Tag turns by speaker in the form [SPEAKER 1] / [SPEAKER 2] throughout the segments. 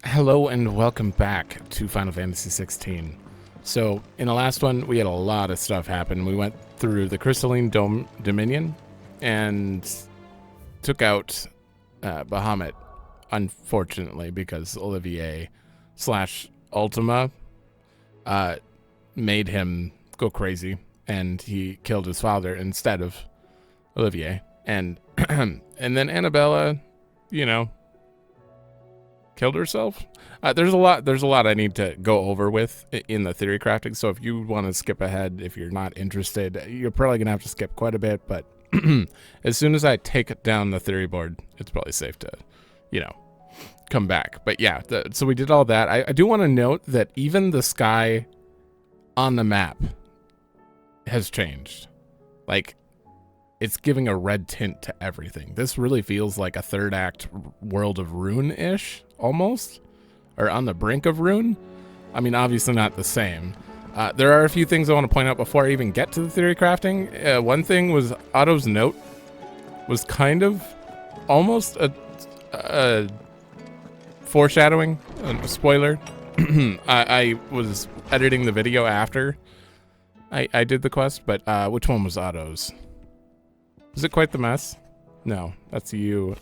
[SPEAKER 1] Hello and welcome back to Final Fantasy XVI. So, in the last one, we had a lot of stuff happen. We went through the Crystalline Dominion and took out Bahamut, unfortunately, because Olivier / Ultima made him go crazy, and he killed his father instead of Olivier. And and then Annabella, killed herself. There's a lot I need to go over with in the theory crafting. So if you want to skip ahead, if you're not interested, you're probably gonna have to skip quite a bit. But as soon as I take down the theory board, it's probably safe to, come back. But yeah, so we did all that. I do want to note that even the sky on the map has changed. Like, it's giving a red tint to everything. This really feels like a third act World of Ruin-ish, almost, or on the brink of Ruin. I mean, obviously not the same. There are a few things I want to point out before I even get to the theory crafting. One thing was Otto's note was kind of almost a foreshadowing, a spoiler. I was editing the video after I did the quest, but which one was Otto's? Is it quite the mess? No, that's you.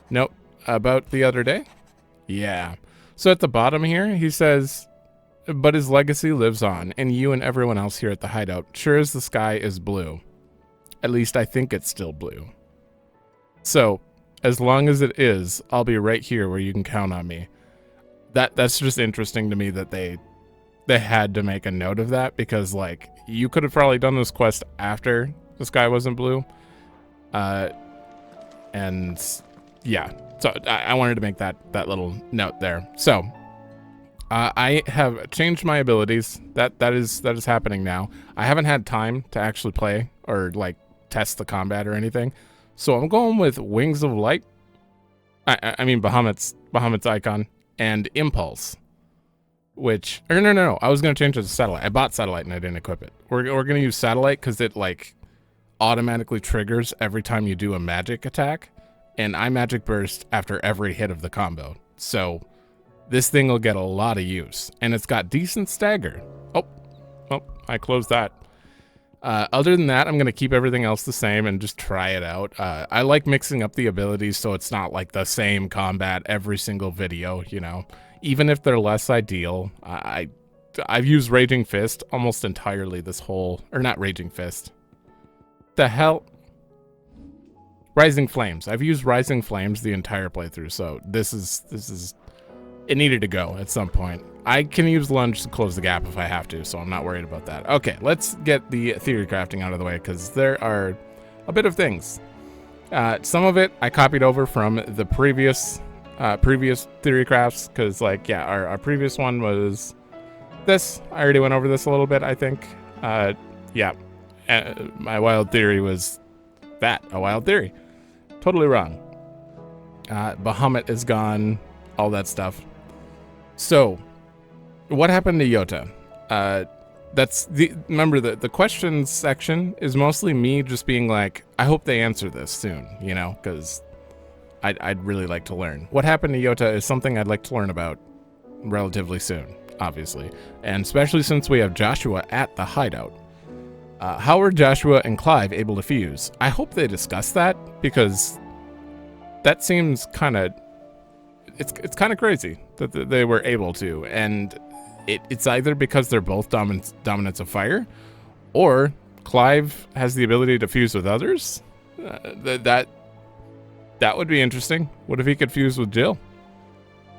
[SPEAKER 1] Nope. About the other day? Yeah. So at the bottom here, he says, but his legacy lives on, and you and everyone else here at the hideout, sure as the sky is blue. At least I think it's still blue. So, as long as it is, I'll be right here where you can count on me. That's just interesting to me that they had to make a note of that, because, like, you could have probably done this quest after the sky wasn't blue. And yeah, so I wanted to make that little note there. So I have changed my abilities. That is happening now. I haven't had time to actually play or like test the combat or anything. So I'm going with Wings of Light. I mean Bahamut's Eikon and Impulse. Which, or no, I was going to change it to Satellite. I bought Satellite and I didn't equip it. We're going to use Satellite because it like automatically triggers every time you do a magic attack, and I magic burst after every hit of the combo. So this thing will get a lot of use, and it's got decent stagger. Oh, I closed that. Other than that, I'm going to keep everything else the same and just try it out. I like mixing up the abilities so it's not like the same combat every single video, even if they're less ideal. I've used Raging Fist almost entirely this whole, or not Raging Fist. The hell? Rising Flames. I've used Rising Flames the entire playthrough, so this is it needed to go at some point. I can use Lunge to close the gap if I have to, so I'm not worried about that. Okay, let's get the theory crafting out of the way, because there are a bit of things. Some of it I copied over from the previous theory crafts, because like, yeah, our previous one was this. I already went over this a little bit, I think. Yeah. My wild theory was a wild theory. Totally wrong. Bahamut is gone, all that stuff. So, what happened to Yota? Remember the questions section is mostly me just being like, I hope they answer this soon, because I'd really like to learn. What happened to Yota is something I'd like to learn about relatively soon, obviously. And especially since we have Joshua at the hideout. How were Joshua and Clive able to fuse? I hope they discuss that, because that seems kind of, it's kind of crazy that they were able to, and it's either because they're both dominants of fire, or Clive has the ability to fuse with others. That would be interesting. What if he could fuse with Jill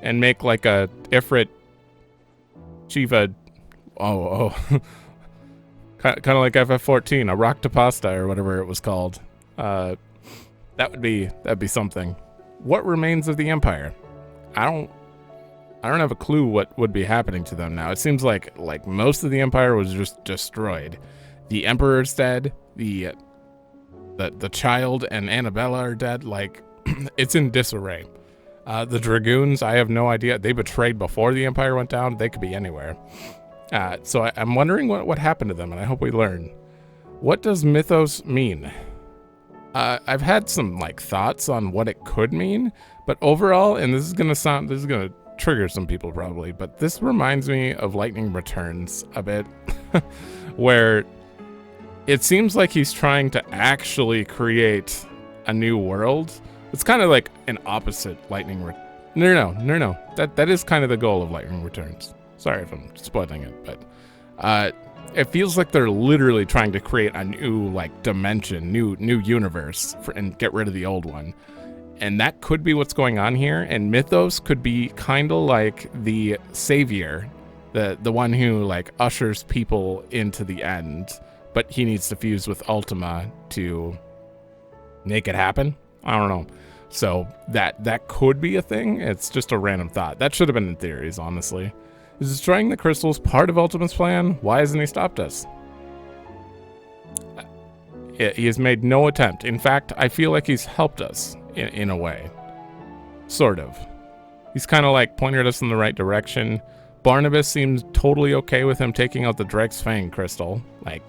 [SPEAKER 1] and make like a Ifrit Shiva? Oh. Kind of like FF14, a rock to pasta or whatever it was called. That'd be something. What remains of the Empire? I don't have a clue what would be happening to them now. It seems like most of the Empire was just destroyed. The Emperor's dead. The child and Annabella are dead. Like, it's in disarray. The Dragoons, I have no idea. They betrayed before the Empire went down. They could be anywhere. So I'm wondering what happened to them, and I hope we learn. What does mythos mean? I've had some like thoughts on what it could mean, but overall, and this is gonna trigger some people probably, but this reminds me of Lightning Returns a bit, where it seems like he's trying to actually create a new world. It's kind of like an opposite Lightning No. That is kind of the goal of Lightning Returns. Sorry if I'm spoiling it, but it feels like they're literally trying to create a new like dimension, new universe and get rid of the old one. And that could be what's going on here. And Mythos could be kind of like the savior, the one who like ushers people into the end, but he needs to fuse with Ultima to make it happen. I don't know. So that could be a thing. It's just a random thought. That should have been in theories, honestly. Is destroying the crystals part of Ultima's plan? Why hasn't he stopped us? He has made no attempt. In fact, I feel like he's helped us in a way. Sort of. He's kind of like pointed us in the right direction. Barnabas seems totally okay with him taking out the Drex Fang crystal. Like,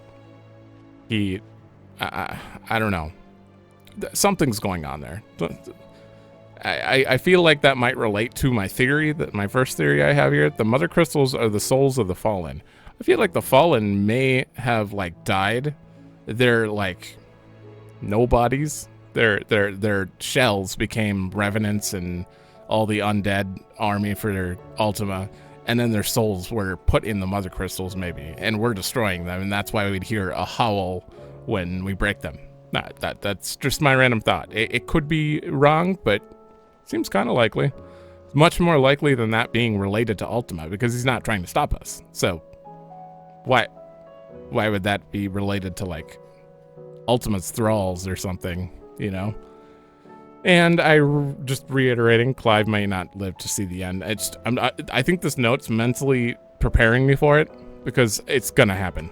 [SPEAKER 1] I don't know. Something's going on there. I feel like that might relate to my theory, that my first theory I have here. The mother crystals are the souls of the fallen. I feel like the fallen may have like died. They're like nobodies. Their shells became revenants and all the undead army for their Ultima, and then their souls were put in the mother crystals maybe, and we're destroying them, and that's why we'd hear a howl when we break them. That's just my random thought. It could be wrong, but seems kind of likely. Much more likely than that being related to Ultima, because he's not trying to stop us. So why would that be related to like Ultima's thralls or something, you know? And just reiterating, Clive may not live to see the end. I think this note's mentally preparing me for it, because it's gonna happen.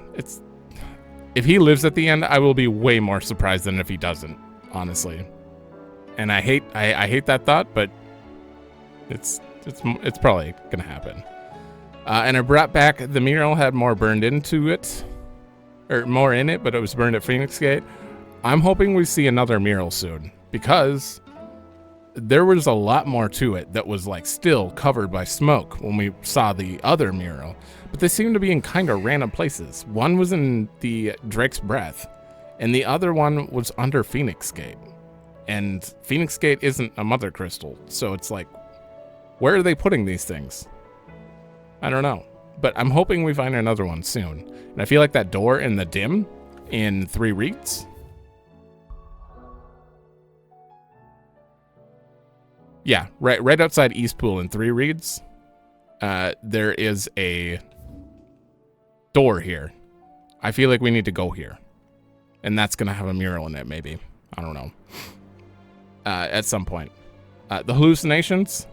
[SPEAKER 1] If he lives at the end, I will be way more surprised than if he doesn't, honestly. And I hate that thought, but it's probably gonna happen. And I brought back the mural had more burned into it, or more in it, but it was burned at Phoenix Gate. I'm hoping we see another mural soon, because there was a lot more to it that was like still covered by smoke when we saw the other mural, but they seem to be in kind of random places. One was in the Drake's Breath, and the other one was under Phoenix Gate. And Phoenix Gate isn't a mother crystal, so it's like, where are they putting these things? I don't know, but I'm hoping we find another one soon. And I feel like that door in the dim in 3 Reeds. Yeah, right outside Eastpool in 3 Reeds. There is a door here. I feel like we need to go here. And that's going to have a mural in it, maybe. I don't know. At some point. The hallucinations,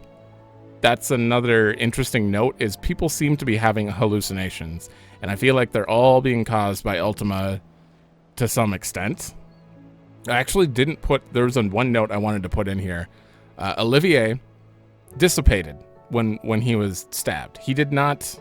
[SPEAKER 1] that's another interesting note, is people seem to be having hallucinations. And I feel like they're all being caused by Ultima to some extent. I actually didn't put, there was one note I wanted to put in here. Olivier dissipated when he was stabbed. He did not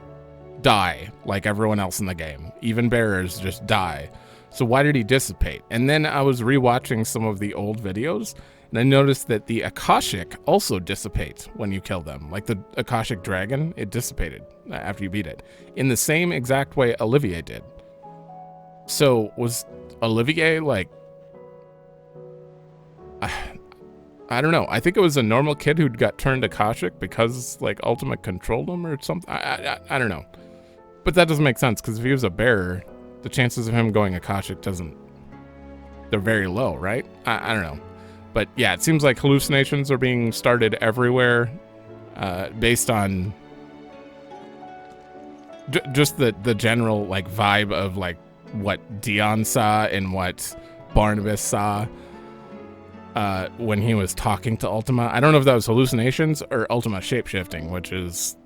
[SPEAKER 1] die like everyone else in the game. Even bearers just die. So why did he dissipate? And then I was rewatching some of the old videos, and I noticed that the Akashic also dissipates when you kill them. Like the Akashic dragon, it dissipated after you beat it. In the same exact way Olivier did. So was Olivier like... I don't know. I think it was a normal kid who got turned Akashic because like Ultima controlled him or something. I don't know. But that doesn't make sense, because if he was a bearer, the chances of him going Akashic they're very low, right? I don't know. But yeah, it seems like hallucinations are being started everywhere based on just the general like vibe of like what Dion saw and what Barnabas saw when he was talking to Ultima. I don't know if that was hallucinations or Ultima shapeshifting, which is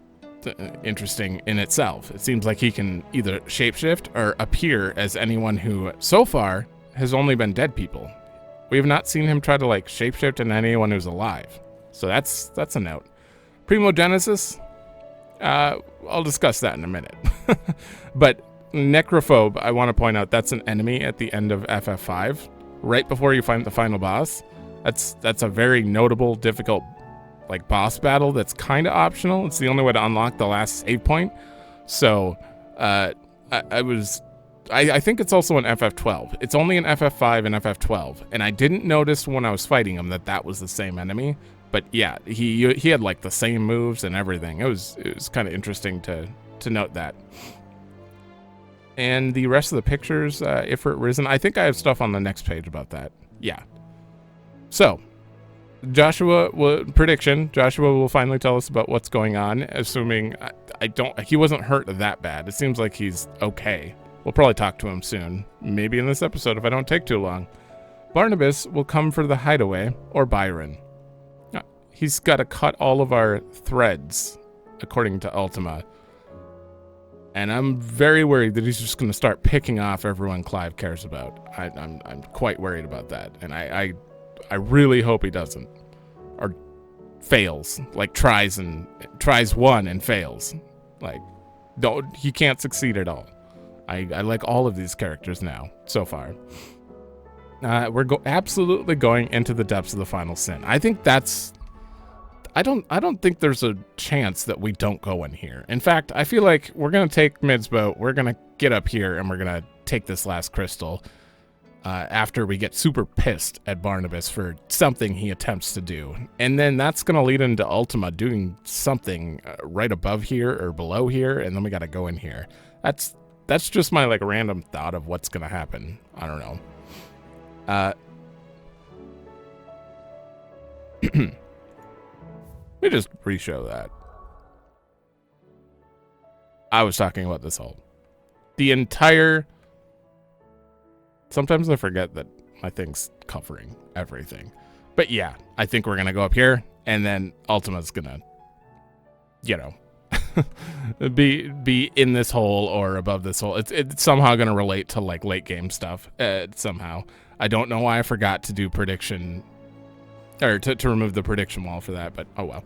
[SPEAKER 1] interesting in itself. It seems like he can either shapeshift or appear as anyone who so far has only been dead people. We have not seen him try to like shapeshift into anyone who's alive. So that's a note. Primogenesis, I'll discuss that in a minute. But Necrophobe, I want to point out that's an enemy at the end of FF5. right before you find the final boss. That's a very notable, difficult, like, boss battle that's kind of optional. It's the only way to unlock the last save point. So, I think it's also an FF12. It's only an FF5 and FF12, and I didn't notice when I was fighting him that was the same enemy. But yeah, he had like the same moves and everything. It was kind of interesting to note that. And the rest of the pictures, Ifrit Risen, I think I have stuff on the next page about that. Yeah. So, Joshua will finally tell us about what's going on, assuming he wasn't hurt that bad. It seems like he's okay. We'll probably talk to him soon, maybe in this episode if I don't take too long. Barnabas will come for the Hideaway, or Byron. He's got to cut all of our threads, according to Ultima. And I'm very worried that he's just going to start picking off everyone Clive cares about. I'm quite worried about that, and I really hope he doesn't, or fails, like tries one and fails. Like, he can't succeed at all. I like all of these characters now so far. We're absolutely going into the depths of the final sin. I think I don't think there's a chance that we don't go in here. In fact, I feel like we're gonna take Mid's boat. We're gonna get up here and we're gonna take this last crystal. After we get super pissed at Barnabas for something he attempts to do. And then that's going to lead into Ultima doing something right above here or below here, and then we got to go in here. That's just my, like, random thought of what's going to happen. I don't know. Let me just re-show that. I was talking about this whole... The entire... Sometimes I forget that my thing's covering everything. But yeah, I think we're going to go up here, and then Ultima's going to, you know, be in this hole or above this hole. It's somehow going to relate to, like, late game stuff, somehow. I don't know why I forgot to do prediction, or to remove the prediction wall for that, but oh well.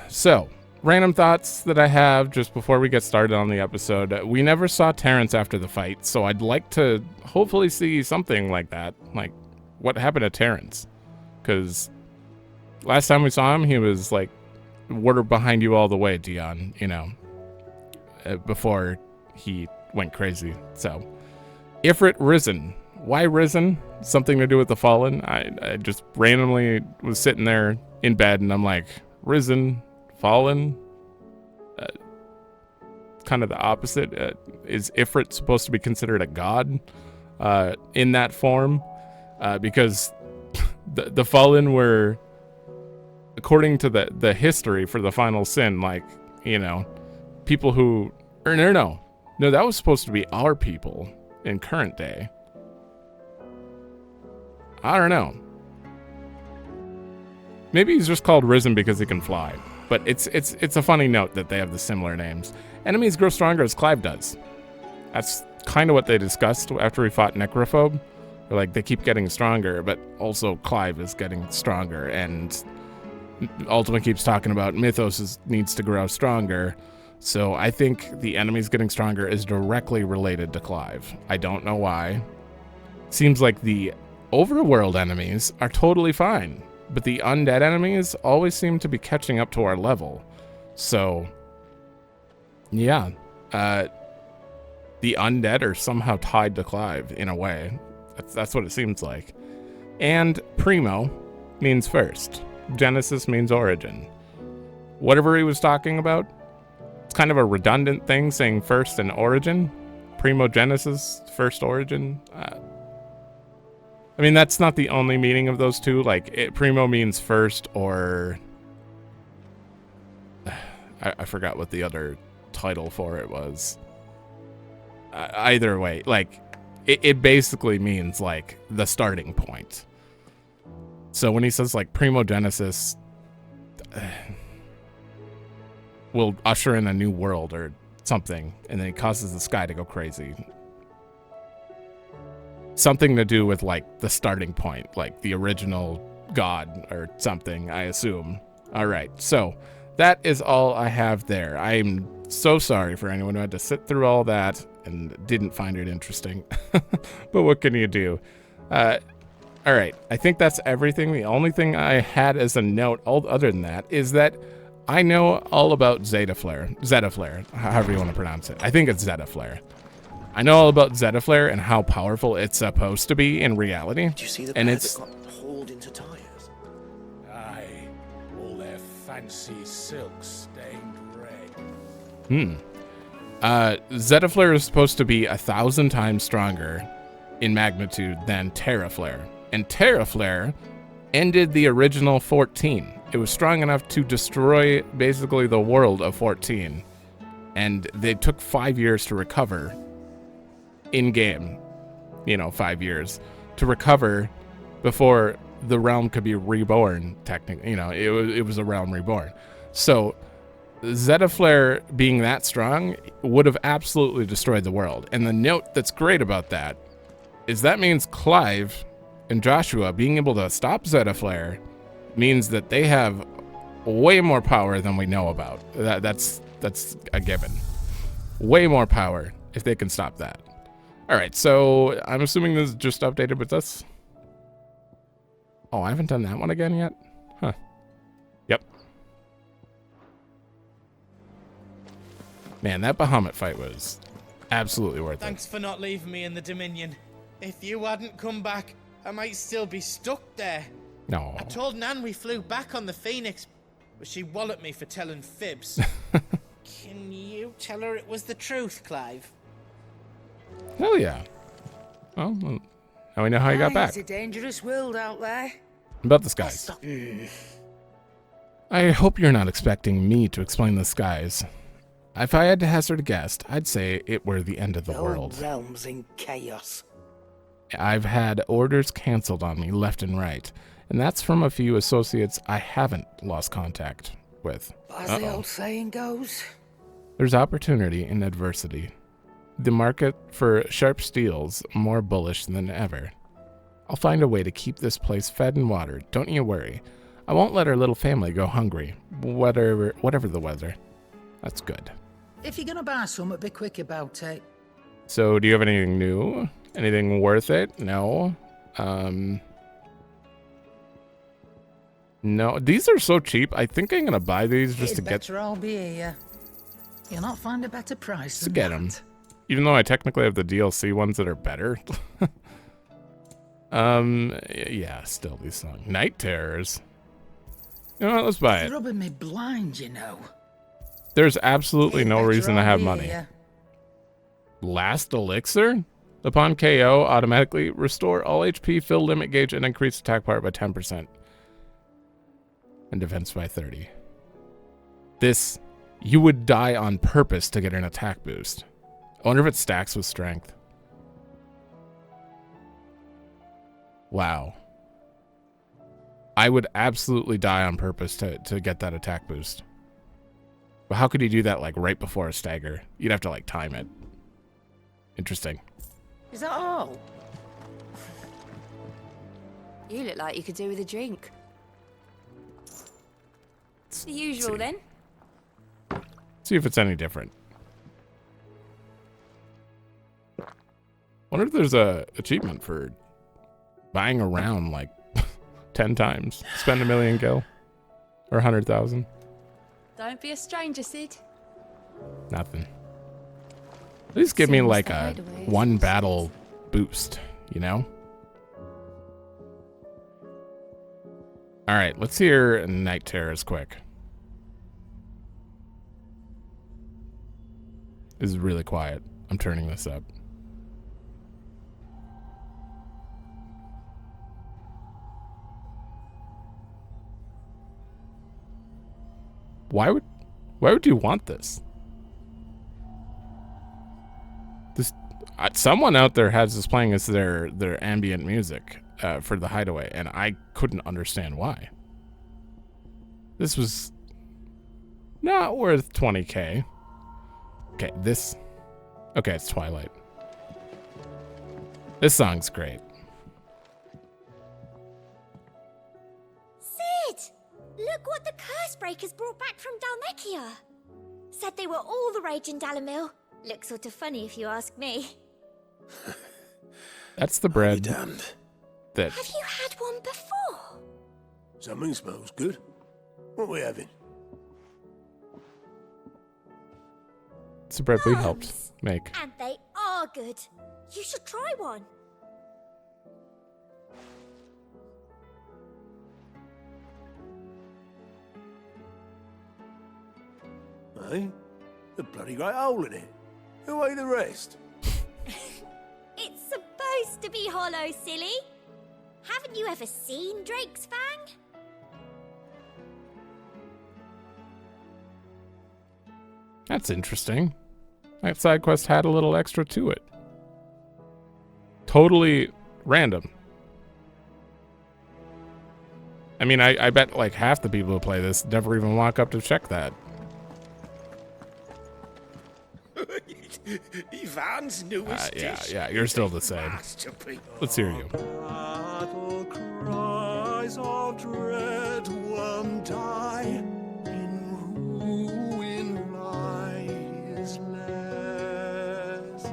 [SPEAKER 1] So... Random thoughts that I have just before we get started on the episode. We never saw Terrence after the fight, so I'd like to hopefully see something like that. Like, what happened to Terrence? Because last time we saw him, he was like, we're behind you all the way, Dion, you know, before he went crazy. So, Ifrit Risen. Why Risen? Something to do with the Fallen? I just randomly was sitting there in bed, and I'm like, Risen... Fallen, kind of the opposite. Is Ifrit supposed to be considered a god in that form? Because the Fallen were, according to the history for the final sin, like, you know, people who... Or no, that was supposed to be our people in current day. I don't know. Maybe he's just called Risen because he can fly. But it's a funny note that they have the similar names. Enemies grow stronger as Clive does. That's kind of what they discussed after we fought Necrophobe. They're like, they keep getting stronger, but also Clive is getting stronger, and Ultima keeps talking about Mythos needs to grow stronger. So I think the enemies getting stronger is directly related to Clive. I don't know why. Seems like the overworld enemies are totally fine. But the undead enemies always seem to be catching up to our level. So, yeah. The undead are somehow tied to Clive, in a way. That's what it seems like. And Primo means first. Genesis means origin. Whatever he was talking about, it's kind of a redundant thing saying first and origin. Primo Genesis, first origin. I mean, that's not the only meaning of those two. Like, Primo means first, or... I forgot what the other title for it was. Either way, like, it basically means, like, the starting point. So when he says, like, Primo Genesis will usher in a new world or something, and then he causes the sky to go crazy... Something to do with, like, the starting point, like the original god or something, I assume. All right, so that is all I have there. I'm so sorry for anyone who had to sit through all that and didn't find it interesting. But what can you do? All right, I think that's everything. The only thing I had as a note, other than that, is that I know all about Zetaflare, however you want to pronounce it. I think it's Zetaflare. I know all about Zetaflare and how powerful it's supposed to be in reality.
[SPEAKER 2] Did you see the
[SPEAKER 1] and
[SPEAKER 2] pair
[SPEAKER 1] it's
[SPEAKER 2] that got hauled into tires?
[SPEAKER 3] Aye, all their fancy silks stained red.
[SPEAKER 1] Zetaflare is supposed to be 1,000 times stronger in magnitude than Terraflare. And Terraflare ended the original 14. It was strong enough to destroy basically the world of 14. And they took 5 years to recover in-game. 5 years to recover before the realm could be reborn, technically. It was a realm reborn. So Zetaflare being that strong would have absolutely destroyed the world. And the note that's great about that is that means Clive and Joshua being able to stop Zetaflare means that they have way more power than we know about. That's a given. Way more power if they can stop that. All right, so I'm assuming this is just updated with this. Oh, I haven't done that one again yet? Huh. Yep. Man, that Bahamut fight was absolutely worth it.
[SPEAKER 4] Thanks for not leaving me in the Dominion. If you hadn't come back, I might still be stuck there.
[SPEAKER 1] No.
[SPEAKER 4] I told Nan we flew back on the Phoenix, but she walloped me for telling fibs. Can you tell her it was the truth, Clive?
[SPEAKER 1] Hell yeah. Well, now we know how you got back.
[SPEAKER 5] It's a dangerous world out there.
[SPEAKER 1] About the skies. I hope you're not expecting me to explain the skies. If I had to hazard a guess, I'd say it were the end of the world.
[SPEAKER 5] whole realm's in chaos.
[SPEAKER 1] I've had orders canceled on me left and right, and that's from a few associates I haven't lost contact with.
[SPEAKER 5] As the old saying goes.
[SPEAKER 1] There's opportunity in adversity. The market for sharp steel's more bullish than ever. I'll find a way to keep this place fed and watered, don't you worry. I won't let our little family go hungry, whatever the weather. That's good.
[SPEAKER 5] If you're gonna buy something, be quick about it.
[SPEAKER 1] So, do you have anything new? Anything worth it? No. No. These are so cheap. I think I'm gonna buy these just to get.
[SPEAKER 5] Better I'll be here. You'll not find a better price
[SPEAKER 1] To
[SPEAKER 5] than
[SPEAKER 1] get them. Even though I technically have the DLC ones that are better. Yeah, still these songs. Night Terrors. You know what? Let's buy it.
[SPEAKER 5] Rubbing me blind, you know.
[SPEAKER 1] There's absolutely no
[SPEAKER 5] Better
[SPEAKER 1] reason to
[SPEAKER 5] I'll
[SPEAKER 1] have
[SPEAKER 5] be
[SPEAKER 1] money.
[SPEAKER 5] here.
[SPEAKER 1] Last Elixir? Upon KO, automatically restore all HP, fill limit gauge, and increase attack power by 10%. And defense by 30. This, you would die on purpose to get an attack boost. I wonder if it stacks with strength. Wow. I would absolutely die on purpose to get that attack boost. But how could you do that like right before a stagger? You'd have to like time it. Interesting.
[SPEAKER 5] Is that all?
[SPEAKER 6] You look like you could do with a drink. The usual then.
[SPEAKER 1] See if it's any different. Wonder if there's a achievement for buying a round like 10 times. Spend 1 million gil. Or 100,000.
[SPEAKER 6] Don't be a stranger, Sid.
[SPEAKER 1] Nothing. At least give me
[SPEAKER 6] Seems
[SPEAKER 1] like
[SPEAKER 6] the
[SPEAKER 1] a
[SPEAKER 6] Hideaway.
[SPEAKER 1] one battle boost, you know? Alright, let's hear Night Terrors quick. This is really quiet. I'm turning this up. Why would you want this? Someone out there has this playing as their ambient music for the Hideaway, and I couldn't understand why. This was not worth 20k. Okay, it's Twilight. This song's great.
[SPEAKER 7] Sid! Look what the curse breakers brought back from Dalmekia. Said they were all the rage in Dalimil. Looks sort of funny if you ask me.
[SPEAKER 1] That's the
[SPEAKER 2] Be
[SPEAKER 1] bread.
[SPEAKER 2] damned.
[SPEAKER 1] that
[SPEAKER 7] Have you had one before?
[SPEAKER 2] Something smells good. What are we having?
[SPEAKER 1] it's the bread we helped
[SPEAKER 7] Plums.
[SPEAKER 1] make.
[SPEAKER 7] And they are good. You should try one.
[SPEAKER 2] Eh? A bloody great hole in it. Who ate the rest?
[SPEAKER 7] It's supposed to be hollow, silly. Haven't you ever seen Drake's Fang?
[SPEAKER 1] That's interesting. That side quest had a little extra to it. Totally random. I mean, I bet like half the people who play this never even walk up to check that.
[SPEAKER 3] Ivan's newest dish.
[SPEAKER 1] Yeah, you're still the same.
[SPEAKER 3] Masterpiece.
[SPEAKER 1] Let's hear you.
[SPEAKER 2] Battle cries of dread one die. In ruin lie his lares.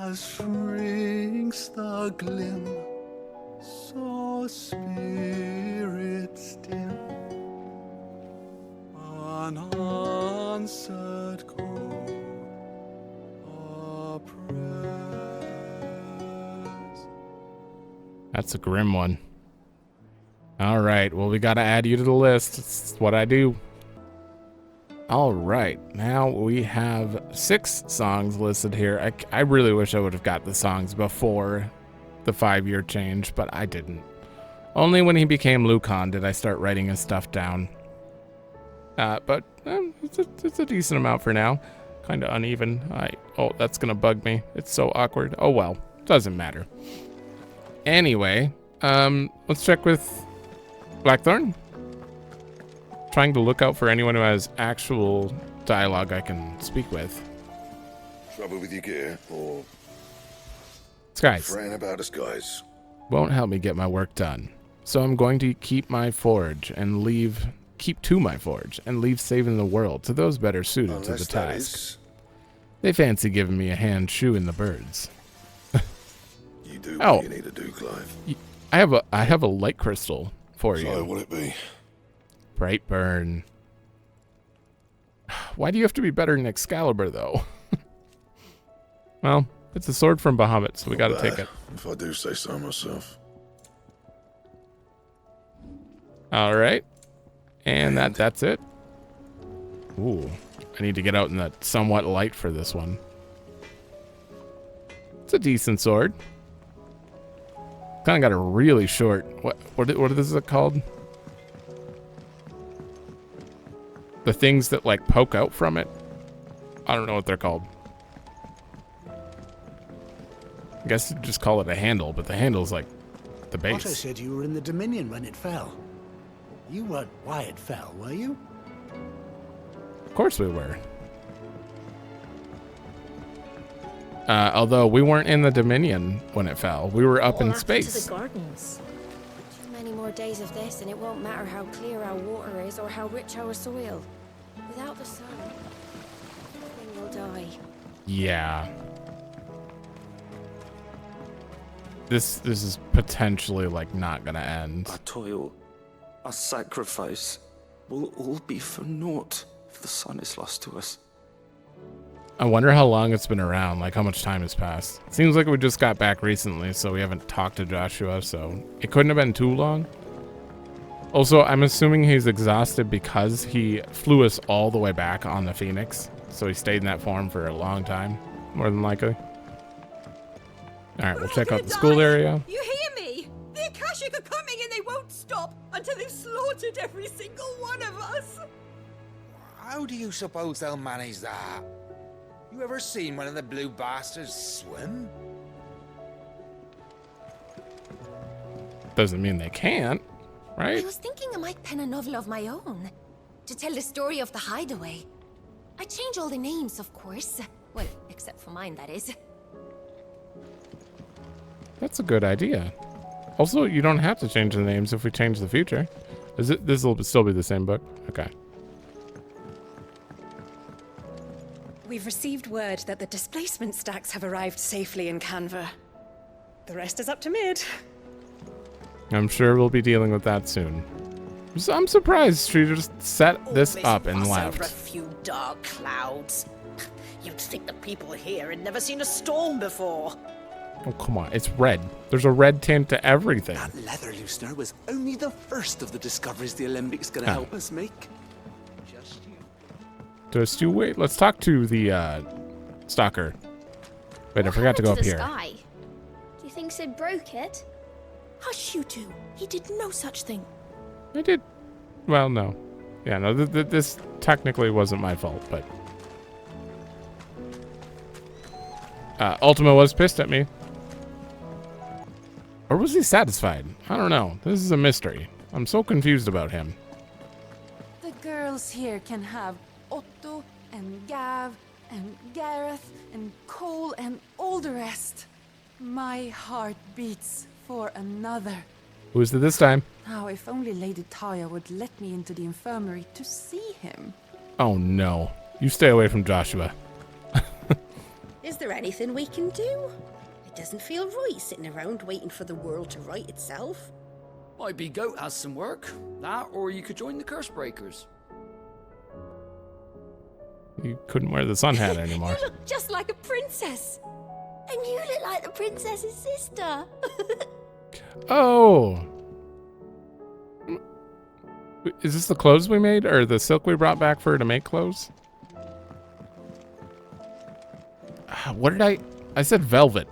[SPEAKER 2] As shrinks the glim, so spirits dim. Unanswered call, a prayers.
[SPEAKER 1] That's a grim one. All right, well, we got to add you to the list. It's what I do. All right, now we have 6 songs listed here. I really wish I would have got the songs before the 5-year change, but I didn't. Only when he became Lucan did I start writing his stuff down. But it's a decent amount for now. Kind of uneven. Oh, that's gonna bug me. It's so awkward. Oh well, doesn't matter. Anyway, let's check with Blackthorn. Trying to look out for anyone who has actual dialogue I can speak with.
[SPEAKER 8] Trouble with your gear, or
[SPEAKER 1] Skies
[SPEAKER 8] fretting about us guys?
[SPEAKER 1] won't help me get my work done, so I'm going to keep my forge and leave. Keep to my forge and leave saving the world to those better suited to the
[SPEAKER 8] Unless that
[SPEAKER 1] task.
[SPEAKER 8] is,
[SPEAKER 1] They fancy giving me a hand shoeing the birds.
[SPEAKER 8] you do
[SPEAKER 1] Oh.
[SPEAKER 8] what you need to do, Clive.
[SPEAKER 1] I have a light crystal for
[SPEAKER 8] So
[SPEAKER 1] you.
[SPEAKER 8] will it be?
[SPEAKER 1] Bright burn. Why do you have to be better than Excalibur, though? Well, it's a sword from Bahamut, so we gotta take it.
[SPEAKER 8] If I do say so myself.
[SPEAKER 1] All right. And that's it. Ooh, I need to get out in the somewhat light for this one. It's a decent sword. Kind of got a really short. What is it called? The things that like poke out from it. I don't know what they're called. I guess you just call it a handle, but the handle's like the
[SPEAKER 9] Otto
[SPEAKER 1] base.
[SPEAKER 9] said you were in the Dominion when it fell. You weren't why it fell, were you?
[SPEAKER 1] Of course we were. Although we weren't in the Dominion when it fell. We were up in
[SPEAKER 7] To
[SPEAKER 1] space.
[SPEAKER 7] the gardens. Too many more days of this, and it won't matter how clear our water is or how rich our soil. Without the sun, everything will die.
[SPEAKER 1] Yeah. This is potentially like not gonna end.
[SPEAKER 10] Our toil, our sacrifice, will all be for naught if the sun is lost to us.
[SPEAKER 1] I wonder how long it's been around, like how much time has passed. Seems like we just got back recently, so we haven't talked to Joshua, so it couldn't have been too long. Also, I'm assuming he's exhausted because he flew us all the way back on the Phoenix, so he stayed in that form for a long time, more than likely. All right, we'll check out the school area.
[SPEAKER 11] You hear me? The Akashic are coming and they won't stop until they've slaughtered every single one of us.
[SPEAKER 3] How do you suppose they'll manage that? You ever seen one of the blue bastards swim?
[SPEAKER 1] Doesn't mean they can't,
[SPEAKER 7] I
[SPEAKER 1] right?
[SPEAKER 7] was thinking I might pen a novel of my own to tell the story of the Hideaway. I change all the names, of course. Well, except for mine, that is.
[SPEAKER 1] That's a good idea. Also, you don't have to change the names if we change the future. This will still be the same book? Okay.
[SPEAKER 11] We've received word that the displacement stacks have arrived safely in Canva.
[SPEAKER 12] The rest is up to Mid.
[SPEAKER 1] I'm sure we'll be dealing with that soon. So I'm surprised she just set this up and left.
[SPEAKER 12] Over a few dark clouds. You'd think the people here had never seen a storm before.
[SPEAKER 1] Oh, come on. It's red. There's a red tint to everything.
[SPEAKER 10] That leather loosener was only the first of the discoveries the Olympics gonna help us make.
[SPEAKER 1] Just you wait. Let's talk to the stalker. Wait, I forgot to go up here.
[SPEAKER 7] Sky? Do you think Sid broke it?
[SPEAKER 11] Hush, you two. He did no such thing.
[SPEAKER 1] I did. Well, no. Yeah, no, this technically wasn't my fault, but... Ultima was pissed at me. Or was he satisfied? I don't know. This is a mystery. I'm so confused about him.
[SPEAKER 6] The girls here can have Otto and Gav and Gareth and Cole and all the rest. My heart beats for another.
[SPEAKER 1] Who's it this time?
[SPEAKER 6] Now, if only Lady Taya would let me into the infirmary to see him.
[SPEAKER 1] Oh no. You stay away from Joshua.
[SPEAKER 11] Is there anything we can do? It doesn't feel right sitting around waiting for the world to right itself.
[SPEAKER 13] Maybe Goat has some work. That, or you could join the Curse Breakers.
[SPEAKER 1] You couldn't wear the sun hat anymore.
[SPEAKER 11] You look just like a princess. And you look like the princess's sister.
[SPEAKER 1] Oh. Is this the clothes we made, or the silk we brought back for her to make clothes? What did I said velvet.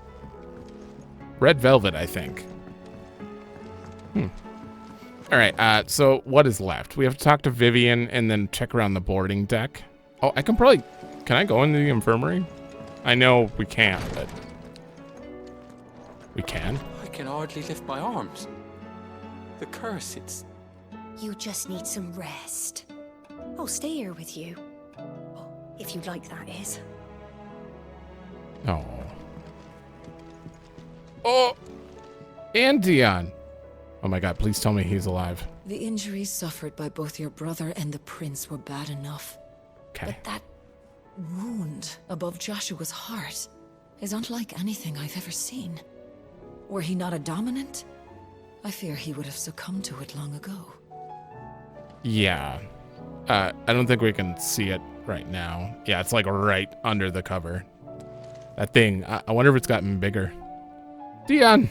[SPEAKER 1] Red velvet, I think. All right, so what is left? We have to talk to Vivian and then check around the boarding deck. Oh, can I go into the infirmary? I know we can't, but we can.
[SPEAKER 10] I can hardly lift my arms. The curse, it's...
[SPEAKER 11] You just need some rest. I'll stay here with you. If you'd like, that is.
[SPEAKER 1] Oh. Oh! And Dion. Oh my god, please tell me he's alive.
[SPEAKER 5] The injuries suffered by both your brother and the prince were bad enough.
[SPEAKER 1] Okay.
[SPEAKER 5] But that wound above Joshua's heart is unlike anything I've ever seen. Were he not a dominant, I fear he would have succumbed to it long ago.
[SPEAKER 1] Yeah. I don't think we can see it right now. Yeah, it's like right under the cover. That thing, I wonder if it's gotten bigger. Dion,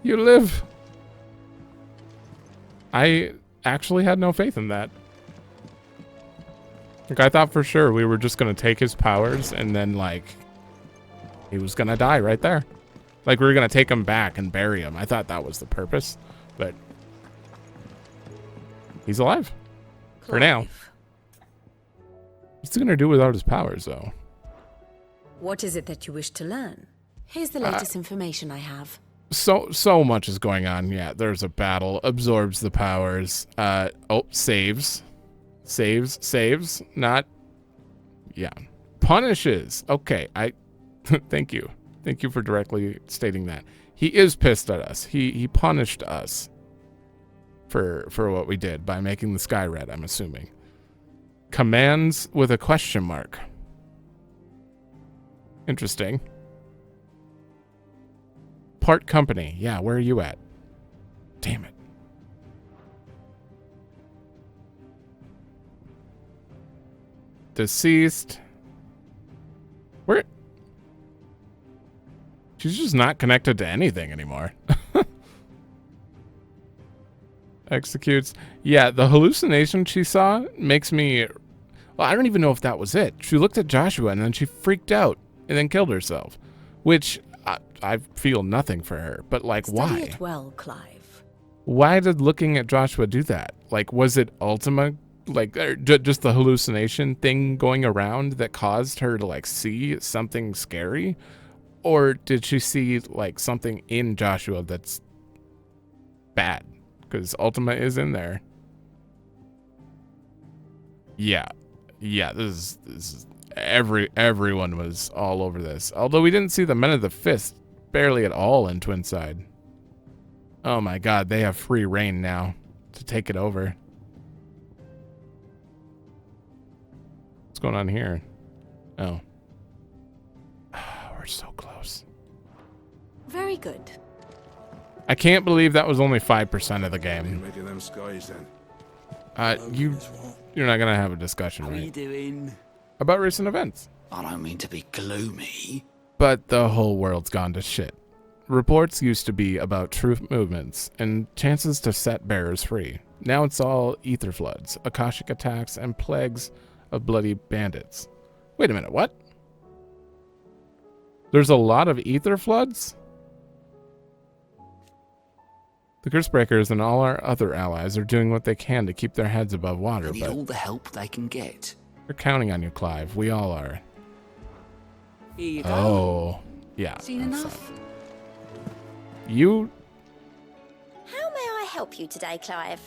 [SPEAKER 1] you live. I actually had no faith in that. Like, I thought for sure we were just going to take his powers and then, like, he was going to die right there. Like, we were going to take him back and bury him. I thought that was the purpose, but he's alive. For now. What's he going to do without his powers, though?
[SPEAKER 11] What is it that you wish to learn?
[SPEAKER 5] Here's the latest information I have.
[SPEAKER 1] So much is going on. Yeah, there's a battle. Absorbs the powers. Saves. Saves. Not. Yeah. Punishes. Okay. Thank you. Thank you for directly stating that. He is pissed at us. He punished us for what we did by making the sky red, I'm assuming. Commands with a question mark. Interesting. Part company. Yeah, where are you at? Damn it. Deceased. Where? She's just not connected to anything anymore. Executes. Yeah, the hallucination she saw makes me... Well, I don't even know if that was it. She looked at Joshua and then she freaked out and then killed herself. Which... I feel nothing for her, but like,
[SPEAKER 11] Study
[SPEAKER 1] why?
[SPEAKER 11] it well, Clive.
[SPEAKER 1] Why did looking at Joshua do that? Like, was it Ultima, like, just the hallucination thing going around that caused her to, like, see something scary? Or did she see, like, something in Joshua that's bad? Because Ultima is in there. Yeah, this is everyone was all over this. Although we didn't see the Men of the Fist barely at all in Twinside. Oh my god, they have free reign now to take it over. What's going on here? Oh. We're so close.
[SPEAKER 11] Very good.
[SPEAKER 1] I can't believe that was only 5% of the game.
[SPEAKER 2] Making them skies then.
[SPEAKER 1] You're not gonna have a discussion,
[SPEAKER 13] How are you
[SPEAKER 1] right?
[SPEAKER 13] doing?
[SPEAKER 1] About recent events.
[SPEAKER 13] I don't mean to be gloomy.
[SPEAKER 1] But the whole world's gone to shit. Reports used to be about troop movements and chances to set bearers free. Now it's all ether floods, Akashic attacks, and plagues of bloody bandits. Wait a minute, what? There's a lot of ether floods? The Cursebreakers and all our other allies are doing what they can to keep their heads above water,
[SPEAKER 13] They need
[SPEAKER 1] but
[SPEAKER 13] all the help they can get.
[SPEAKER 1] we're counting on you, Clive. We all are.
[SPEAKER 13] Here you go.
[SPEAKER 1] Oh, yeah.
[SPEAKER 6] Seen
[SPEAKER 1] that's
[SPEAKER 6] enough?
[SPEAKER 1] You
[SPEAKER 11] How may I help you today, Clive?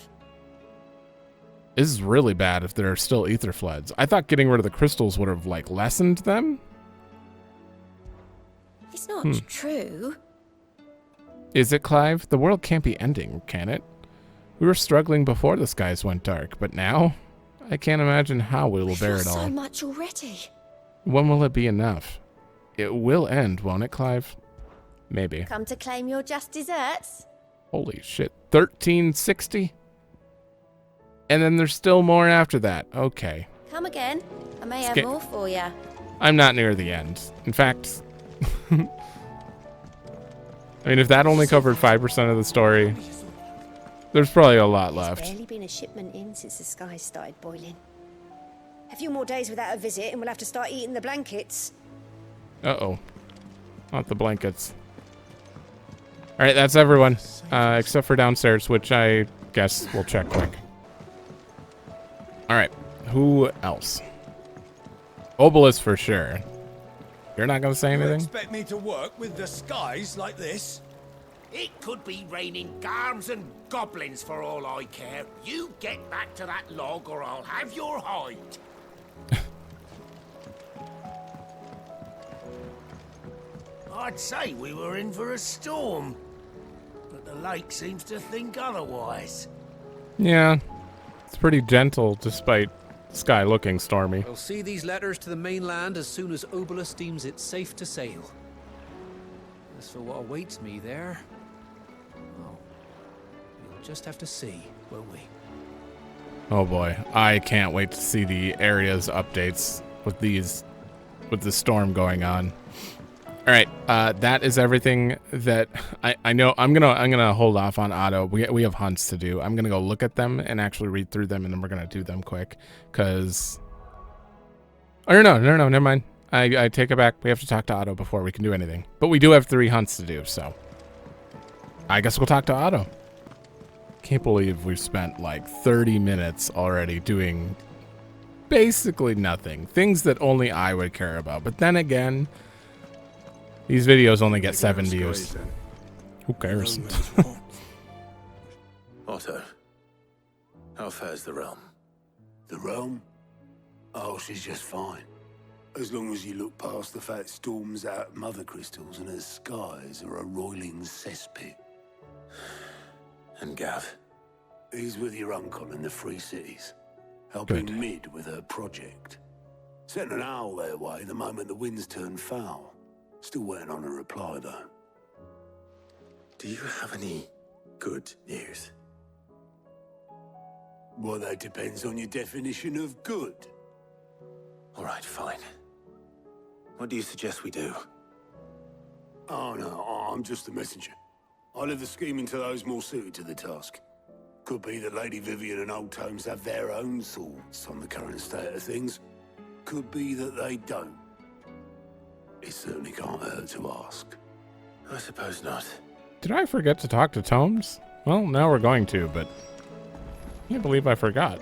[SPEAKER 1] This is really bad if there are still ether floods. I thought getting rid of the crystals would have, like, lessened them.
[SPEAKER 11] It's not true.
[SPEAKER 1] Is it, Clive? The world can't be ending, can it? We were struggling before the skies went dark, but now? I can't imagine how we will bear it all.
[SPEAKER 11] So much already.
[SPEAKER 1] When will it be enough? It will end, won't it, Clive? Maybe.
[SPEAKER 11] Come to claim your just desserts?
[SPEAKER 1] Holy shit. 1360? And then there's still more after that. Okay.
[SPEAKER 11] Come again. I may have
[SPEAKER 1] Skip.
[SPEAKER 11] more for you.
[SPEAKER 1] I'm not near the end. In fact, I mean, if that only covered 5% of the story, there's probably a lot left.
[SPEAKER 11] There's barely been a shipment in since the skies started boiling. A few more days without a visit and we'll have to start eating the blankets.
[SPEAKER 1] Uh-oh. Not the blankets. All right, that's everyone, except for downstairs, which I guess we'll check quick. All right, who else? Obelisk for sure. You're not going to say
[SPEAKER 2] You
[SPEAKER 1] anything?
[SPEAKER 2] expect me to work with the skies like this?
[SPEAKER 14] It could be raining garms and goblins for all I care. You get back to that log or I'll have your hide. I'd say we were in for a storm, but the lake seems to think otherwise.
[SPEAKER 1] Yeah, it's pretty gentle despite the sky looking stormy.
[SPEAKER 15] We'll see these letters to the mainland as soon as Obelisk deems it safe to sail. As for what awaits me there, well, we'll just have to see, won't we?
[SPEAKER 1] Oh boy, I can't wait to see the area's updates with the storm going on. All right, that is everything that I know. I'm gonna hold off on auto. We have hunts to do. I'm gonna go look at them and actually read through them, and then we're gonna do them quick. Cause, oh no, never mind. I take it back. We have to talk to Otto before we can do anything. But we do have 3 hunts to do, so I guess we'll talk to Otto. Can't believe we've spent like 30 minutes already doing basically nothing. Things that only I would care about. But then again, these videos only get 7 views. Who cares?
[SPEAKER 8] Otto, how fares the realm?
[SPEAKER 2] The realm? Oh, she's just fine. As long as you look past the fat storms out mother crystals and her skies are a roiling cesspit.
[SPEAKER 8] And Gav?
[SPEAKER 2] He's with your uncle in the Free Cities, helping
[SPEAKER 1] Good.
[SPEAKER 2] Mid with her project. Sent an owl their way the moment the winds turned foul. Still waiting on a reply, though.
[SPEAKER 8] Do you have any good news?
[SPEAKER 2] Well, that depends on your definition of good.
[SPEAKER 8] All right, fine. What do you suggest we do?
[SPEAKER 2] Oh, no, I'm just a messenger. I leave the scheming to those more suited to the task. Could be that Lady Vivian and Old Tomes have their own thoughts on the current state of things. Could be that they don't. It certainly can't hurt to ask.
[SPEAKER 8] I suppose not.
[SPEAKER 1] Did I forget to talk to Tomes? Well, now we're going to, but I can't believe I forgot.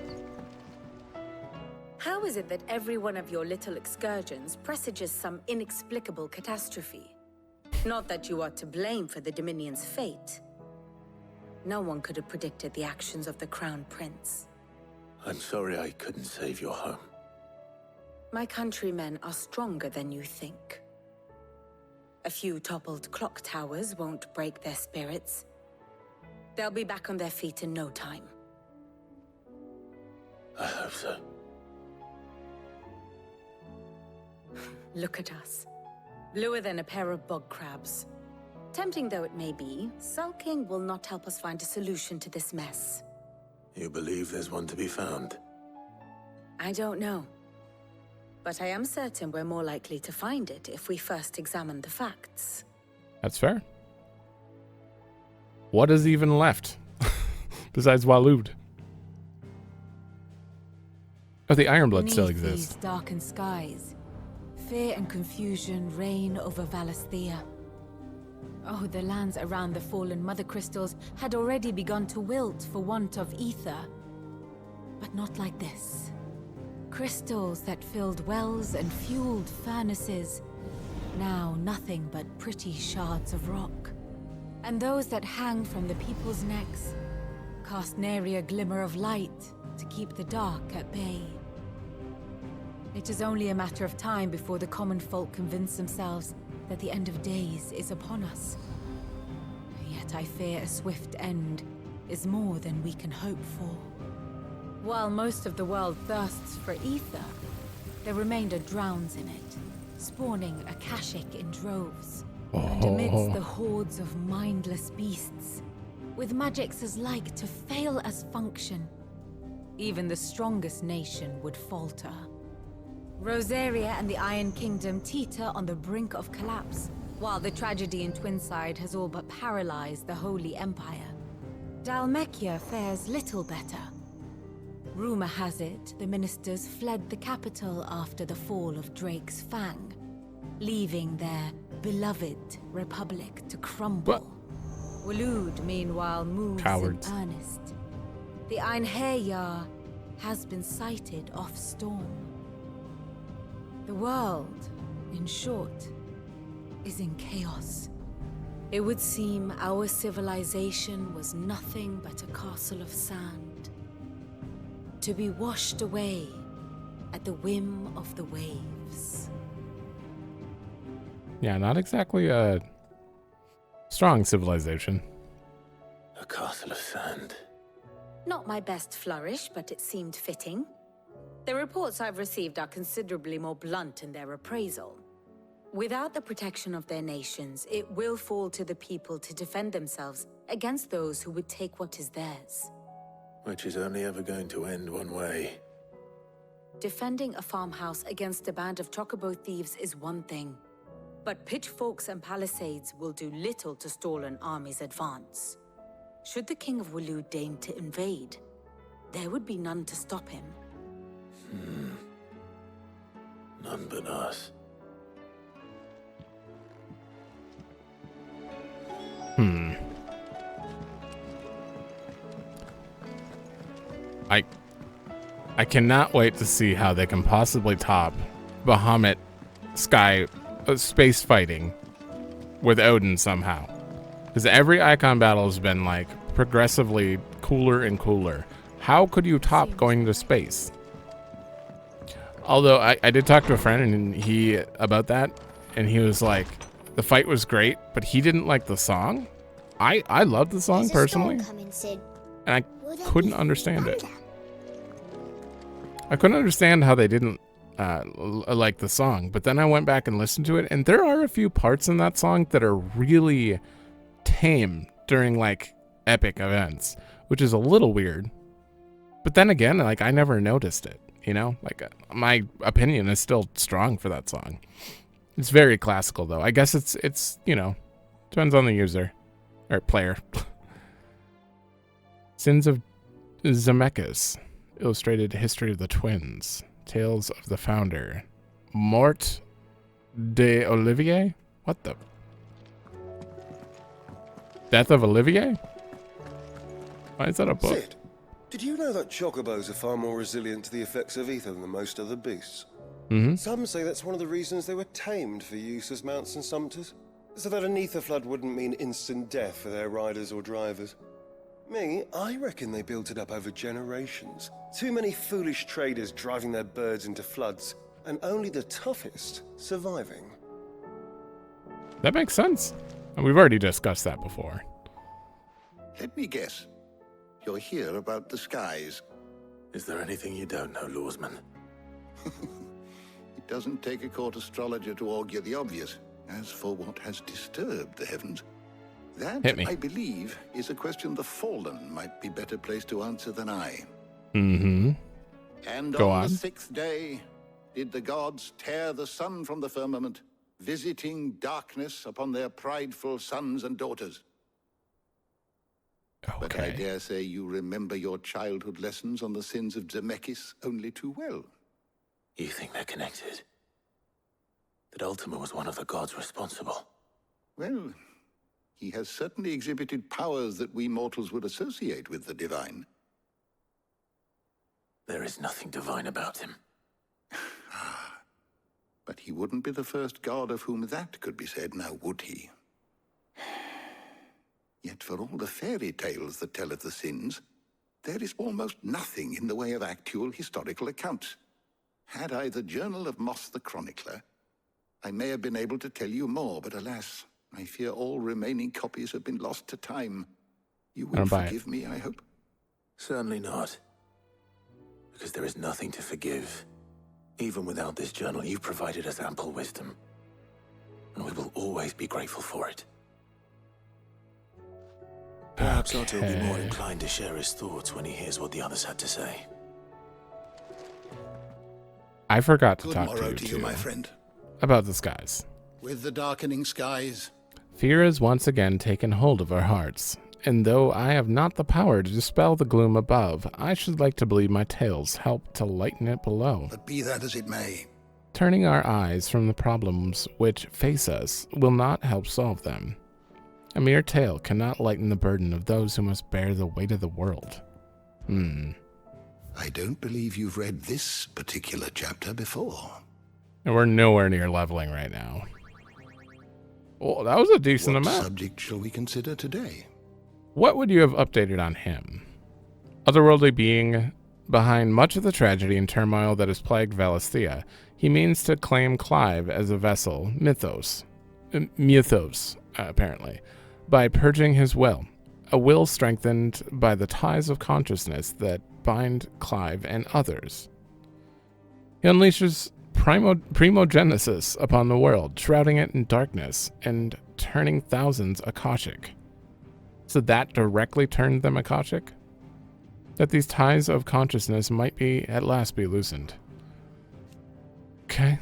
[SPEAKER 16] How is it that every one of your little excursions presages some inexplicable catastrophe? Not that you are to blame for the Dominion's fate. No one could have predicted the actions of the Crown Prince.
[SPEAKER 8] I'm sorry I couldn't save your home.
[SPEAKER 16] My countrymen are stronger than you think. A few toppled clock towers won't break their spirits. They'll be back on their feet in no time.
[SPEAKER 8] I hope so.
[SPEAKER 16] Look at us. Bluer than a pair of bog crabs. Tempting though it may be, sulking will not help us find a solution to this mess.
[SPEAKER 8] You believe there's one to be found?
[SPEAKER 16] I don't know. But I am certain we're more likely to find it if we first examine the facts.
[SPEAKER 1] That's fair. What is even left besides Waloed? Oh, the Ironblood still
[SPEAKER 16] Beneath
[SPEAKER 1] exists.
[SPEAKER 16] These darkened skies, fear and confusion reign over Valisthea. Oh, the lands around the fallen mother crystals had already begun to wilt for want of ether. But not like this. Crystals that filled wells and fueled furnaces, now nothing but pretty shards of rock. And those that hang from the people's necks cast nary a glimmer of light to keep the dark at bay. It is only a matter of time before the common folk convince themselves that the end of days is upon us. Yet I fear a swift end is more than we can hope for. While most of the world thirsts for ether, the remainder drowns in it, spawning Akashic in droves. And amidst the hordes of mindless beasts, with magics as like to fail as function, even the strongest nation would falter. Rosaria and the Iron Kingdom teeter on the brink of collapse, while the tragedy in Twinside has all but paralyzed the Holy Empire. Dalmekia fares little better. Rumor has it the ministers fled the capital after the fall of Drake's Fang, leaving their beloved republic to crumble. Waloed, meanwhile, moves
[SPEAKER 1] Cowards.
[SPEAKER 16] in earnest. The Einherjar has been sighted off storm. The world, in short, is in chaos. It would seem our civilization was nothing but a castle of sand, to be washed away at the whim of the waves.
[SPEAKER 1] Yeah, not exactly a strong civilization.
[SPEAKER 8] A castle of sand.
[SPEAKER 16] Not my best flourish, but it seemed fitting. The reports I've received are considerably more blunt in their appraisal. Without the protection of their nations, it will fall to the people to defend themselves against those who would take what is theirs.
[SPEAKER 8] Which is only ever going to end one way.
[SPEAKER 16] Defending a farmhouse against a band of chocobo thieves is one thing, but pitchforks and palisades will do little to stall an army's advance. Should the King of Waloed deign to invade, there would be none to stop him.
[SPEAKER 8] None but us.
[SPEAKER 1] I cannot wait to see how they can possibly top Bahamut space fighting with Odin somehow. Because every Eikon battle has been like progressively cooler and cooler. How could you top going to space? Although I did talk to a friend and he about that, and he was like, the fight was great, but he didn't like the song. I love the song personally, and I couldn't understand it. I couldn't understand how they didn't like the song, but then I went back and listened to it, and there are a few parts in that song that are really tame during like epic events, which is a little weird. But then again, like I never noticed it, you know? Like my opinion is still strong for that song. It's very classical though. I guess it's, you know, depends on the user or player. Sins of Zemeckis. Illustrated History of the Twins, Tales of the Founder, Mort de Olivier? What the? Death of Olivier? Why is that a book?
[SPEAKER 17] Sid, did you know that chocobos are far more resilient to the effects of ether than most other beasts? Some say that's one of the reasons they were tamed for use as mounts and sumpters, so that an ether flood wouldn't mean instant death for their riders or drivers. Me, I reckon they built it up over generations. Too many foolish traders driving their birds into floods, and only the toughest surviving.
[SPEAKER 1] That makes sense. And we've already discussed that before.
[SPEAKER 2] Let me guess. You're here about the skies.
[SPEAKER 8] Is there anything you don't know, Lawsman?
[SPEAKER 2] It doesn't take a court astrologer to argue the obvious. As for what has disturbed the heavens,
[SPEAKER 18] That,
[SPEAKER 1] Hit me.
[SPEAKER 18] I believe, is a question the Fallen might be better placed to answer than I.
[SPEAKER 1] Mm-hmm.
[SPEAKER 18] And
[SPEAKER 1] Go
[SPEAKER 18] on
[SPEAKER 1] on.
[SPEAKER 18] the 6th day, did the gods tear the sun from the firmament, visiting darkness upon their prideful sons and daughters. But I dare say you remember your childhood lessons on the sins of Zemeckis only too well.
[SPEAKER 8] You think they're connected? That Ultima was one of the gods responsible?
[SPEAKER 18] Well, he has certainly exhibited powers that we mortals would associate with the divine.
[SPEAKER 8] There is nothing divine about him.
[SPEAKER 18] But he wouldn't be the first god of whom that could be said, now would he? Yet for all the fairy tales that tell of the sins, there is almost nothing in the way of actual historical accounts. Had I the Journal of Moss the Chronicler, I may have been able to tell you more, but alas, I fear all remaining copies have been lost to time. You will forgive me, I hope?
[SPEAKER 8] Certainly not. Because there is nothing to forgive. Even without this journal, you've provided us ample wisdom. And we will always be grateful for it. Perhaps Otto will be more inclined to share his thoughts when he hears what the others had to say.
[SPEAKER 1] I forgot to
[SPEAKER 18] Good
[SPEAKER 1] talk
[SPEAKER 18] morrow
[SPEAKER 1] to you,
[SPEAKER 18] to you, my friend.
[SPEAKER 1] about the skies.
[SPEAKER 18] With the darkening skies,
[SPEAKER 1] Fear has once again taken hold of our hearts, and though I have not the power to dispel the gloom above, I should like to believe my tales help to lighten it below.
[SPEAKER 18] but be that as it may,
[SPEAKER 1] Turning our eyes from the problems which face us will not help solve them. A mere tale cannot lighten the burden of those who must bear the weight of the world.
[SPEAKER 18] I don't believe you've read this particular chapter before.
[SPEAKER 1] And we're nowhere near leveling right now. Oh, that was a decent
[SPEAKER 18] What
[SPEAKER 1] amount.
[SPEAKER 18] subject shall we consider today?
[SPEAKER 1] What would you have updated on him? Otherworldly being behind much of the tragedy and turmoil that has plagued Valisthea, he means to claim Clive as a vessel, mythos, apparently, by purging his will, a will strengthened by the ties of consciousness that bind Clive and others. He unleashes primogenesis upon the world, shrouding it in darkness and turning thousands Akashic. So that directly turned them Akashic? That these ties of consciousness might be at last be loosened. Okay.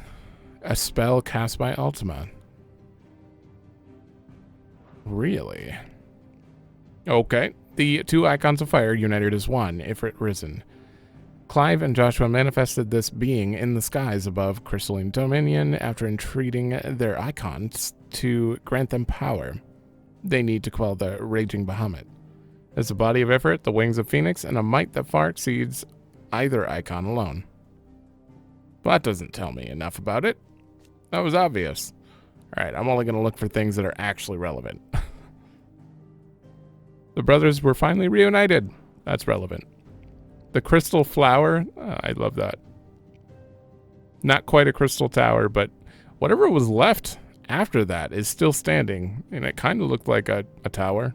[SPEAKER 1] A spell cast by Ultima. Really? Okay. The two icons of fire united as one, Ifrit risen. Clive and Joshua manifested this being in the skies above Crystalline Dominion after entreating their icons to grant them power. They need to quell the raging Bahamut. As a body of Ifrit, the wings of Phoenix, and a might that far exceeds either icon alone. Well, that doesn't tell me enough about it. That was obvious. Alright, I'm only going to look for things that are actually relevant. The brothers were finally reunited. That's relevant. The crystal flower. I love that. Not quite a crystal tower, but whatever was left after that is still standing. And it kind of looked like a tower.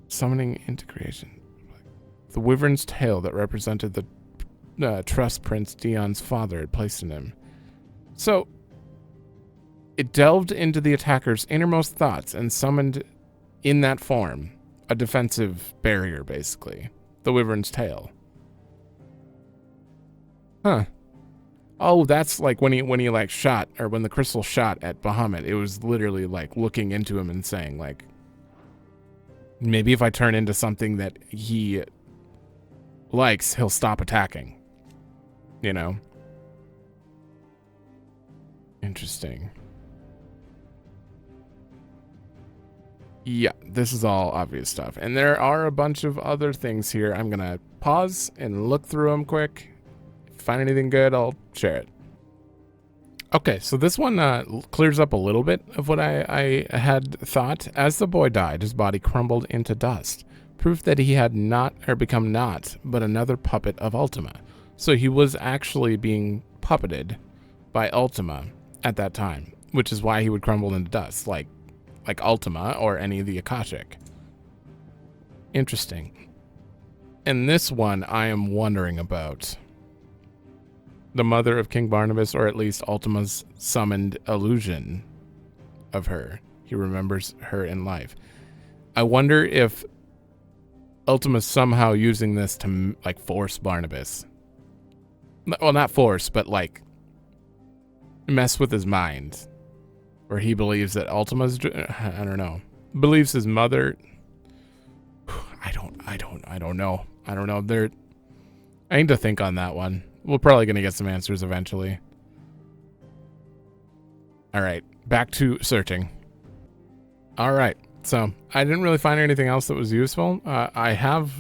[SPEAKER 1] Summoning integration. The wyvern's tail that represented the trust Prince Dion's father had placed in him. So, it delved into the attacker's innermost thoughts and summoned, in that form, a defensive barrier, basically. The wyvern's tail. Huh. Oh, that's like when he like shot, or when the crystal shot at Bahamut, it was literally like looking into him and saying like, maybe if I turn into something that he likes, he'll stop attacking. You know? Interesting. Yeah, this is all obvious stuff. And there are a bunch of other things here. I'm going to pause and look through them quick. If I find anything good, I'll share it. Okay, so this one clears up a little bit of what I had thought. As the boy died, his body crumbled into dust. Proof that he had not, or become not, but another puppet of Ultima. So he was actually being puppeted by Ultima at that time, which is why he would crumble into dust, like Ultima or any of the Akashic. Interesting. And this one I am wondering about. The mother of King Barnabas, or at least Ultima's summoned illusion. of her. He remembers her in life. I wonder if Ultima's somehow using this to, like, force Barnabas. Well, not force, but, like, mess with his mind. Where he believes that Ultima's, I don't know, believes his mother. I don't know. I need to think on that one. We're probably going to get some answers eventually. All right, back to searching. All right, so I didn't really find anything else that was useful. I have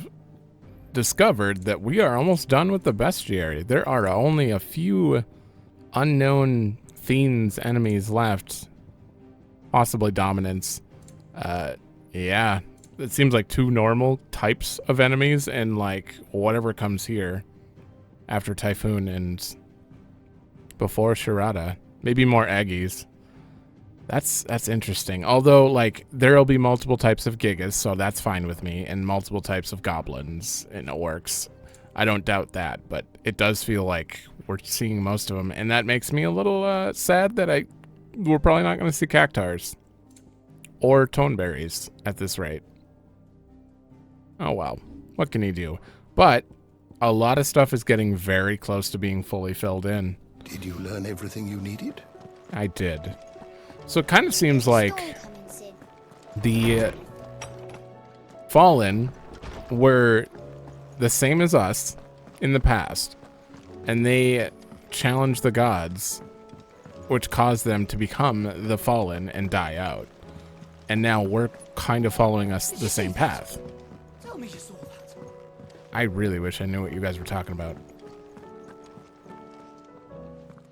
[SPEAKER 1] discovered that we are almost done with the bestiary. There are only a few unknown fiends, enemies left. Possibly dominants. Yeah, it seems like 2 normal types of enemies and like whatever comes here after Typhoon and before Sharada. Maybe more Aggies. That's interesting. Although, like, there'll be multiple types of Gigas, so that's fine with me, and multiple types of goblins in orcs. I don't doubt that, but it does feel like we're seeing most of them, and that makes me a little sad that we're probably not going to see Cactars or Toneberries at this rate. Oh well, what can you do? But a lot of stuff is getting very close to being fully filled in.
[SPEAKER 18] Did you learn everything you needed?
[SPEAKER 1] I did. So it kind of seems like the Fallen were the same as us in the past, and they challenged the gods, which caused them to become the Fallen and die out. And now we're kind of following us the same path.
[SPEAKER 13] Tell me you saw that.
[SPEAKER 1] I really wish I knew what you guys were talking about.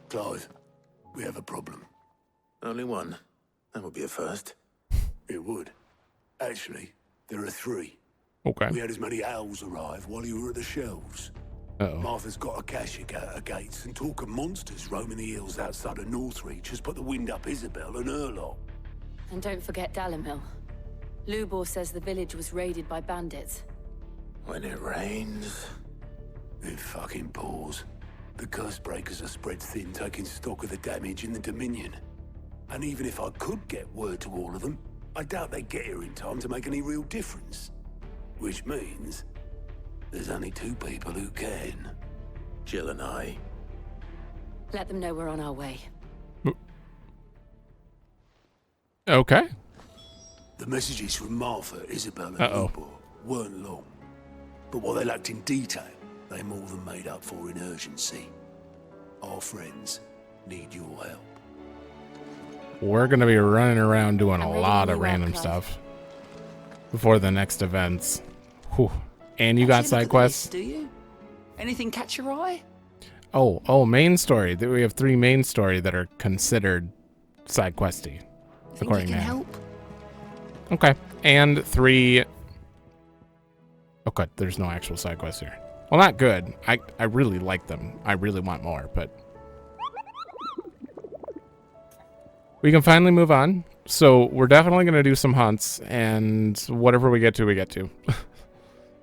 [SPEAKER 2] Clive, we have a problem.
[SPEAKER 8] Only one. That would be a first.
[SPEAKER 2] It would. Actually, there are 3.
[SPEAKER 1] Okay.
[SPEAKER 2] We had as many owls arrive while you were at the shelves.
[SPEAKER 1] Uh-oh.
[SPEAKER 2] Martha's got a Akashic at her gates, and talk of monsters roaming the hills outside of Northreach has put the wind up Isabel and her lot.
[SPEAKER 16] And don't forget Dalimil. Lubor says the village was raided by bandits.
[SPEAKER 8] When it rains...
[SPEAKER 2] It fucking pours. The curse breakers are spread thin, taking stock of the damage in the Dominion. And even if I could get word to all of them, I doubt they'd get here in time to make any real difference. Which means there's only 2 people who can.
[SPEAKER 8] Jill and I.
[SPEAKER 16] Let them know we're on our way.
[SPEAKER 1] Okay.
[SPEAKER 2] The messages from Martha, Isabel, and
[SPEAKER 1] Uh-oh.
[SPEAKER 2] Lubor weren't long. But what they lacked in detail, they more than made up for in urgency. Our friends need your help.
[SPEAKER 1] We're going to be running around doing a
[SPEAKER 16] I'm ready
[SPEAKER 1] lot
[SPEAKER 16] when
[SPEAKER 1] of
[SPEAKER 16] you are,
[SPEAKER 1] random
[SPEAKER 16] Clive.
[SPEAKER 1] stuff before the next events. Whew. And you got
[SPEAKER 13] Actually,
[SPEAKER 1] side
[SPEAKER 13] look at
[SPEAKER 1] quests?
[SPEAKER 13] this, do you? Anything catch your eye?
[SPEAKER 1] Oh, main story. We have 3 main story that are considered side questy,
[SPEAKER 13] Think
[SPEAKER 1] according
[SPEAKER 13] you
[SPEAKER 1] to
[SPEAKER 13] can
[SPEAKER 1] him.
[SPEAKER 13] help?
[SPEAKER 1] Okay. And 3... Oh, good. There's no actual side quests here. Well, not good. I really like them. I really want more, but... We can finally move on. So we're definitely going to do some hunts, and whatever we get to, we get to.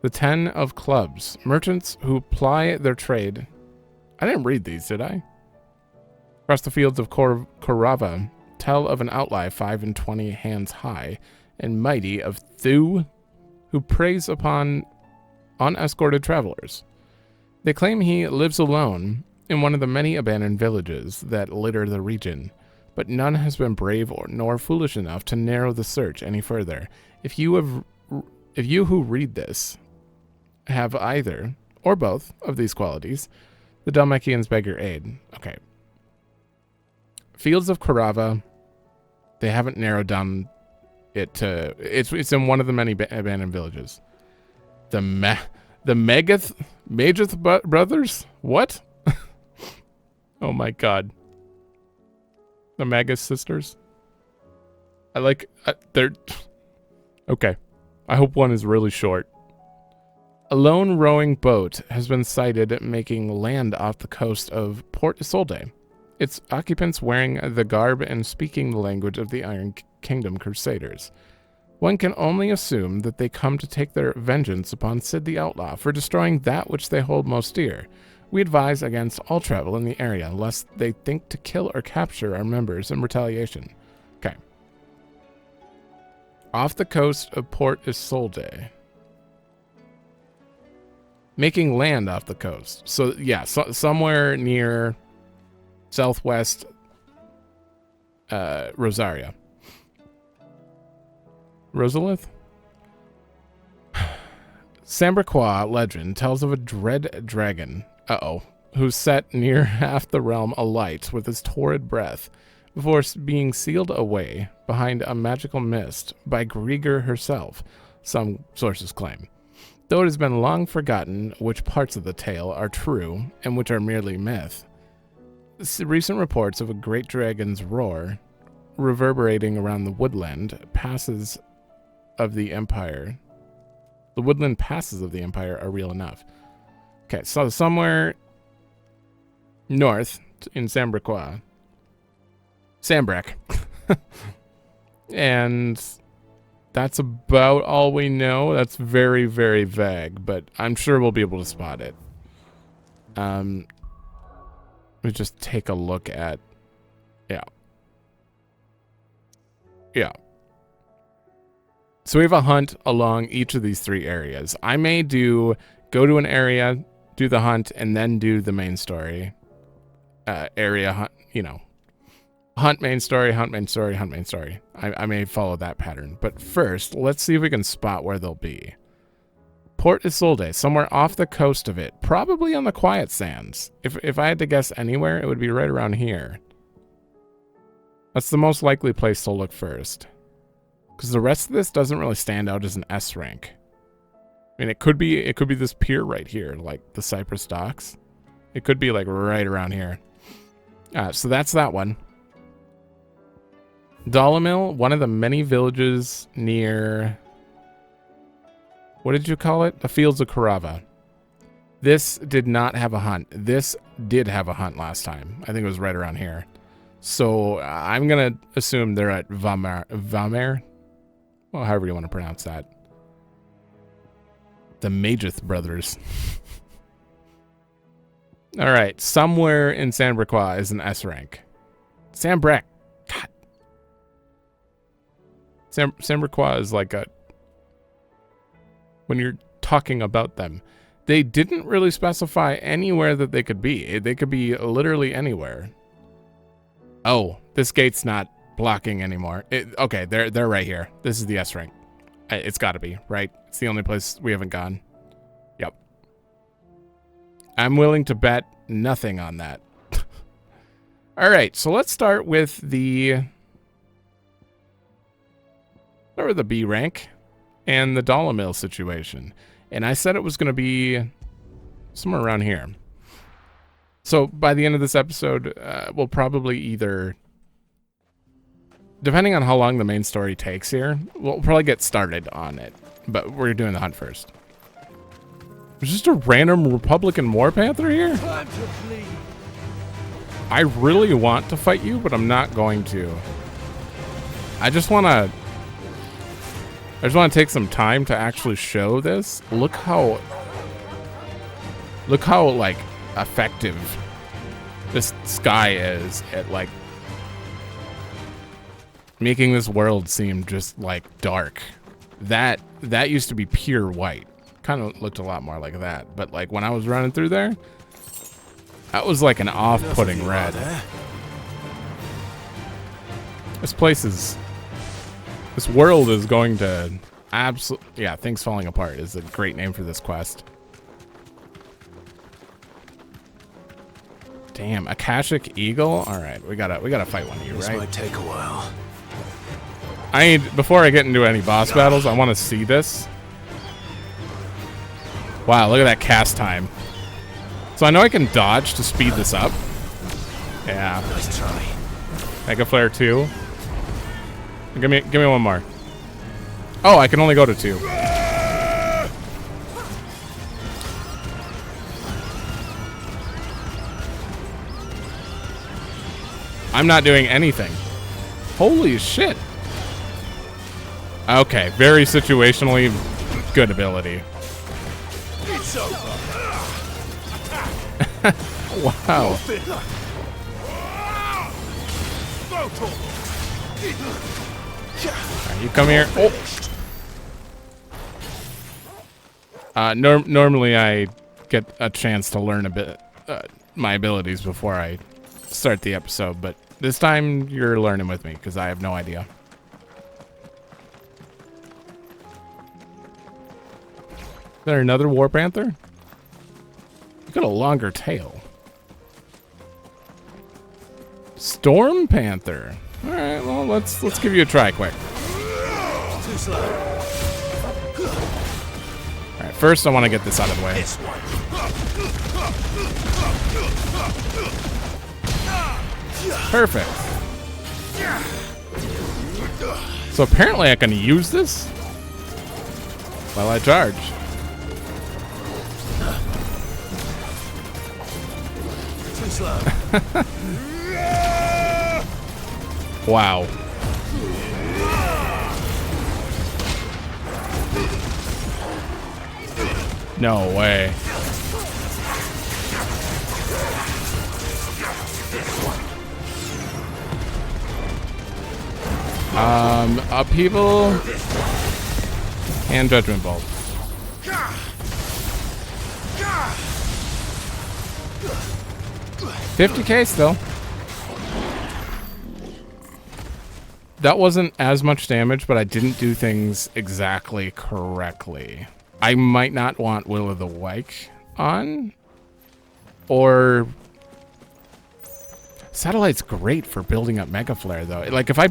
[SPEAKER 1] The 10 of Clubs. Merchants who ply their trade. I didn't read these, did I? Across the fields of Korava, tell of an outlaw 5 and 20 hands high and mighty of Thu, who preys upon unescorted travelers. They claim he lives alone in one of the many abandoned villages that litter the region, but none has been brave nor foolish enough to narrow the search any further. If you who read this have either or both of these qualities, the Dalmekians beg your aid. Okay. Fields of Korava. They haven't narrowed down it to. It's in one of the many abandoned villages. The Mageth brothers. What? Oh my god. The Magus sisters. They're okay. I hope one is really short. A lone rowing boat has been sighted making land off the coast of Port Isolde. Its occupants wearing the garb and speaking the language of the Iron Kingdom Crusaders. One can only assume that they come to take their vengeance upon Sid the Outlaw for destroying that which they hold most dear. We advise against all travel in the area, lest they think to kill or capture our members in retaliation. Okay. Off the coast of Port Isolde. Making land off the coast. So, yeah, somewhere near southwest Rosaria. Rosalith? Sambraquois legend tells of a dread dragon, who set near half the realm alight with his torrid breath before being sealed away behind a magical mist by Grieger herself, some sources claim. Though it has been long forgotten which parts of the tale are true and which are merely myth, recent reports of a great dragon's roar reverberating around the woodland passes of the Empire. The woodland passes of the Empire are real enough. Okay, so somewhere north in Sambraquois. Sambrac. And that's about all we know. That's very, very vague, but I'm sure we'll be able to spot it. Let me just take a look at... Yeah. So we have a hunt along each of these 3 areas. I may go to an area, do the hunt, and then do the main story. Area hunt, hunt main story, hunt main story, hunt main story. I may follow that pattern. But first, let's see if we can spot where they'll be. Port Isolde, somewhere off the coast of it. Probably on the Quiet Sands. If I had to guess anywhere, it would be right around here. That's the most likely place to look first. Because the rest of this doesn't really stand out as an S rank. I mean, it could be this pier right here, like the Cypress Docks. It could be like right around here. So that's that one. Dalimil, one of the many villages near... What did you call it? The Fields of Carava. This did not have a hunt. This did have a hunt last time. I think it was right around here. So I'm going to assume they're at Vamer. Well, however you want to pronounce that. The Mageth brothers. All right. Somewhere in Sambraquois is an S rank. Sambrac. God. Sambraquois is like a... When you're talking about them. They didn't really specify anywhere that they could be. They could be literally anywhere. Oh, this gate's not blocking anymore. Okay, they're right here. This is the S rank. It's got to be, right? It's the only place we haven't gone. Yep. I'm willing to bet nothing on that. All right, so let's start with the B rank and the Dalimil situation. And I said it was going to be somewhere around here. So by the end of this episode, we'll probably either... Depending on how long the main story takes here, we'll probably get started on it. But we're doing the hunt first. There's just a random Republican War Panther here? I really want to fight you, but I'm not going to. I just want to take some time to actually show this. Look how like effective this sky is at like making this world seem just like dark. That used to be pure white. Kind of looked a lot more like that. But like when I was running through there, that was like an off-putting red. This world is going to absolutely... Yeah, Things Falling Apart is a great name for this quest. Damn, Akashic Eagle? Alright, we gotta fight one of you, right? This might take a while. Before I get into any boss battles, I want to see this. Wow, look at that cast time. So I know I can dodge to speed this up. Yeah. Nice try. Mega Flare 2. Give me one more. Oh, I can only go to 2. I'm not doing anything. Holy shit. Okay, very situationally good ability.
[SPEAKER 14] It's over.
[SPEAKER 1] Wow.
[SPEAKER 14] Alright,
[SPEAKER 1] You come here. Oh. Normally I get a chance to learn a bit my abilities before I start the episode, but this time you're learning with me because I have no idea. Is there another war panther? You got a longer tail. Storm panther. All right, well let's give you a try quick.
[SPEAKER 14] Too slow.
[SPEAKER 1] All right, first I want to get this out of the way.
[SPEAKER 14] This one.
[SPEAKER 1] Perfect. So apparently I can use this while I charge.
[SPEAKER 14] Too slow.
[SPEAKER 1] Wow. No way. Upheaval and Judgment Bolt. 50k still. That wasn't as much damage, but I didn't do things exactly correctly. I might not want Will of the Wyke on, or Satellite's great for building up Mega Flare though. Like if I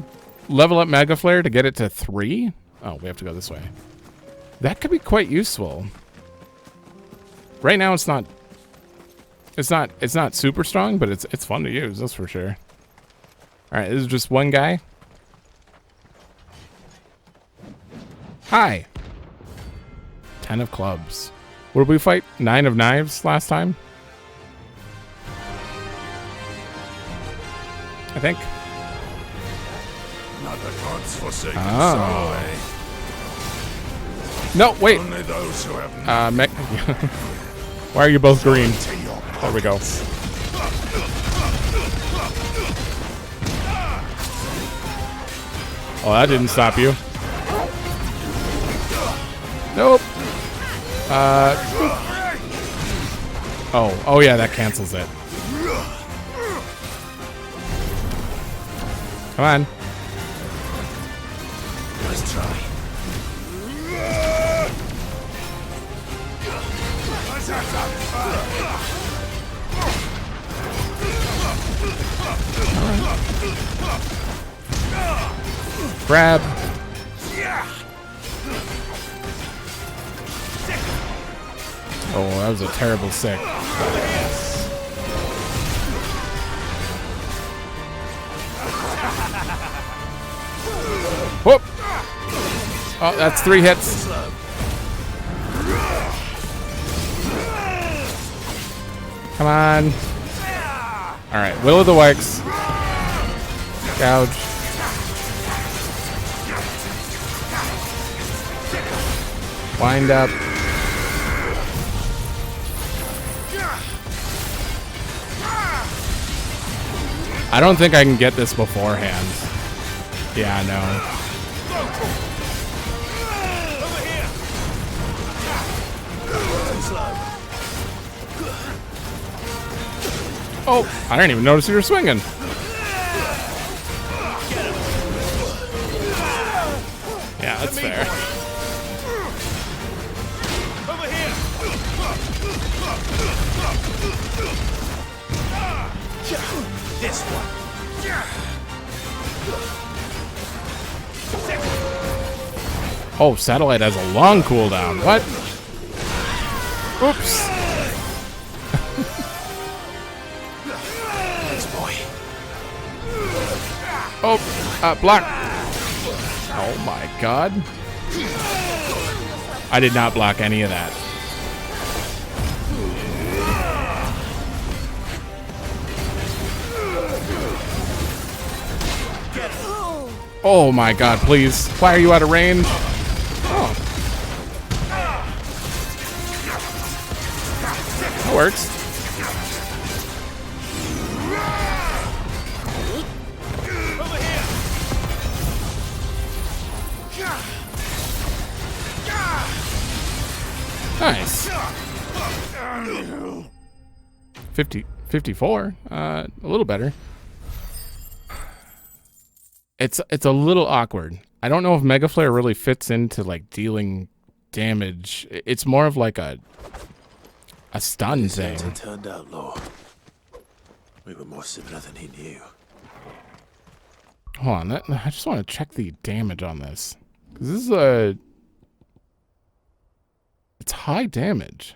[SPEAKER 1] level up Mega Flare to get it to 3, oh, we have to go this way. That could be quite useful. Right now it's not super strong, but it's fun to use, that's for sure. All right, this is just one guy. Hi. 10 of clubs. What did we fight? 9 of knives last time? I think.
[SPEAKER 14] Not the gods forsaken
[SPEAKER 1] Oh.
[SPEAKER 14] soul,
[SPEAKER 1] No, wait.
[SPEAKER 14] Only those who have
[SPEAKER 1] Why are you both green? There we go. Oh, that didn't stop you. Nope. Oh yeah, that cancels it. Come on.
[SPEAKER 14] Let's try.
[SPEAKER 1] Grab. Oh, that was a terrible sick. Whoop! Oh, that's 3 hits. Come on. Alright, Will of the Wykes. Gouge. Wind up. I don't think I can get this beforehand. Yeah, no. Oh, I didn't even notice you were swinging. Yeah, that's fair.
[SPEAKER 14] Over here. This one.
[SPEAKER 1] Oh, Satellite has a long cooldown. What? Oops. Oh, block. Oh my god. I did not block any of that. Oh my god, please. Why are you out of range? Oh. That works. Nice. 54. A little better. It's a little awkward. I don't know if Mega Flare really fits into like dealing damage. It's more of like a stun thing.
[SPEAKER 8] Turned outlaw. We were more similar than he knew.
[SPEAKER 1] Hold on, I just want to check the damage on this. 'Cause this is it's high damage.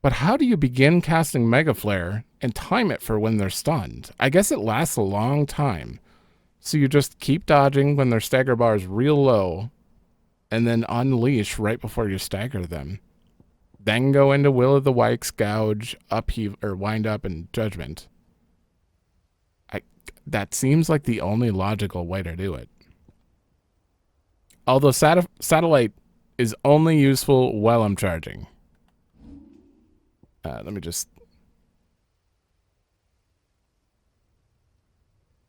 [SPEAKER 1] But how do you begin casting Mega Flare and time it for when they're stunned? I guess it lasts a long time. So you just keep dodging when their stagger bar is real low, and then unleash right before you stagger them. Then go into Will of the Wykes, Gouge, Upheave, or Wind Up, and Judgment. That seems like the only logical way to do it. Although Satellite is only useful while I'm charging. Let me just...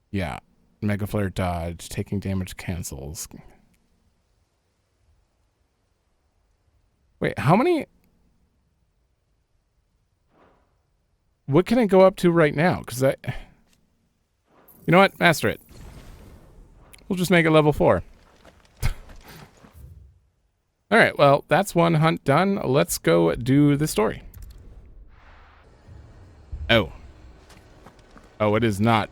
[SPEAKER 1] Yeah. Mega Flare dodge. Taking damage cancels. Wait, how many... What can I go up to right now? Because I... You know what? Master it. We'll just make it level 4. Alright, well, that's one hunt done. Let's go do the story. Oh. Oh, it is not.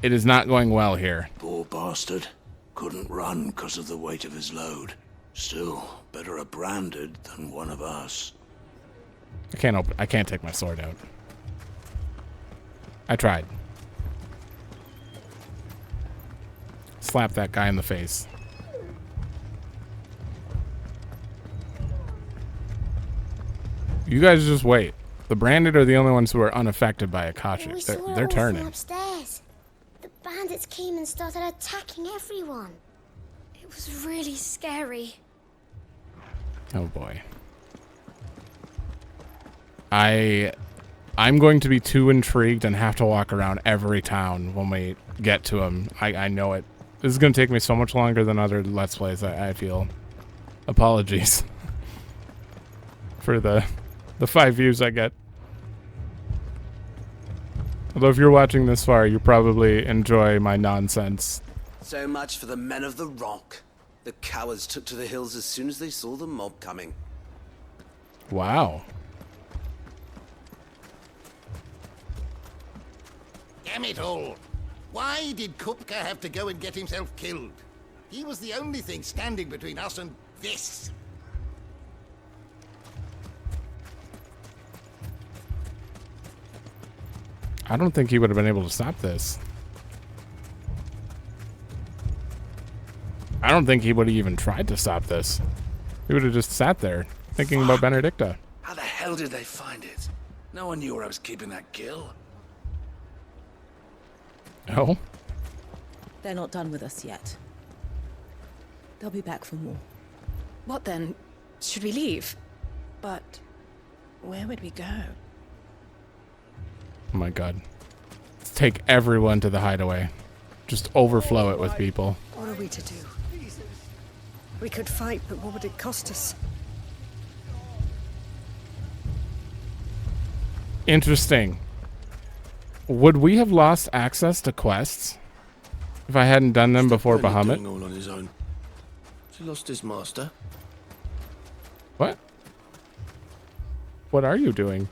[SPEAKER 1] It is not going well here.
[SPEAKER 18] Poor bastard. Couldn't run because of the weight of his load. Still, better a branded than one of us.
[SPEAKER 1] I can't take my sword out. I tried. Slap that guy in the face. You guys just wait. The branded are the only ones who are unaffected by Akashic. They're turning.
[SPEAKER 7] Upstairs. The bandits came and started attacking everyone. It was really scary.
[SPEAKER 1] Oh boy. I'm going to be too intrigued and have to walk around every town when we get to them. I know it. This is going to take me so much longer than other Let's Plays, I feel. Apologies. For the 5 views I get. Although if you're watching this far, you probably enjoy my nonsense.
[SPEAKER 19] So much for the men of the rock. The cowards took to the hills as soon as they saw the mob coming.
[SPEAKER 1] Wow.
[SPEAKER 14] Damn it all! Why did Kupka have to go and get himself killed? He was the only thing standing between us and this.
[SPEAKER 1] I don't think he would have been able to stop this. I don't think he would have even tried to stop this. He would have just sat there, thinking about Benedicta.
[SPEAKER 8] How the hell did they find it? No one knew where I was keeping that kill.
[SPEAKER 1] Oh?
[SPEAKER 20] They're not done with us yet. They'll be back for more. What then? Should we leave? But where would we go?
[SPEAKER 1] Oh my god. Let's take everyone to the Hideaway. Just overflow it with people.
[SPEAKER 11] What are we to do? We could fight, but what would it cost us?
[SPEAKER 1] Interesting. Would we have lost access to quests if I hadn't done them before Bahamut?
[SPEAKER 8] All on his own. He lost his master.
[SPEAKER 1] What? What are you doing?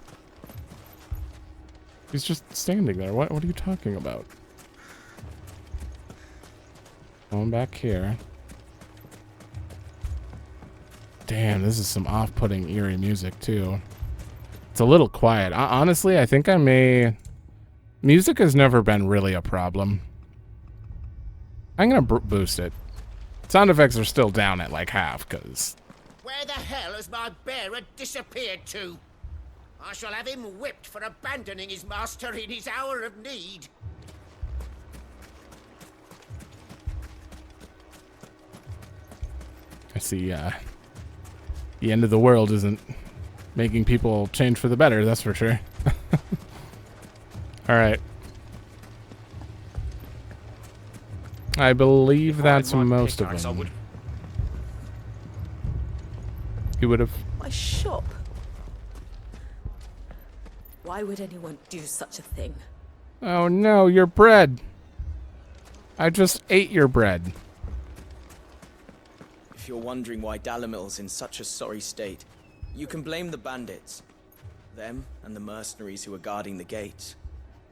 [SPEAKER 1] He's just standing there. What are you talking about? Going back here. Damn, this is some off-putting eerie music too. It's a little quiet. Honestly, I think I may... Music has never been really a problem. I'm gonna boost it. Sound effects are still down at like half, because...
[SPEAKER 14] Where the hell has my bearer disappeared to? I shall have him whipped for abandoning his master in his hour of need.
[SPEAKER 1] I see, the end of the world isn't making people change for the better, that's for sure. Alright. I believe that's most of them. he would have.
[SPEAKER 20] My shop. Why would anyone do such a thing?
[SPEAKER 1] Oh no, your bread. I just ate your bread.
[SPEAKER 21] If you're wondering why Dalimil's in such a sorry state, you can blame the bandits. Them and the mercenaries who were guarding the gates.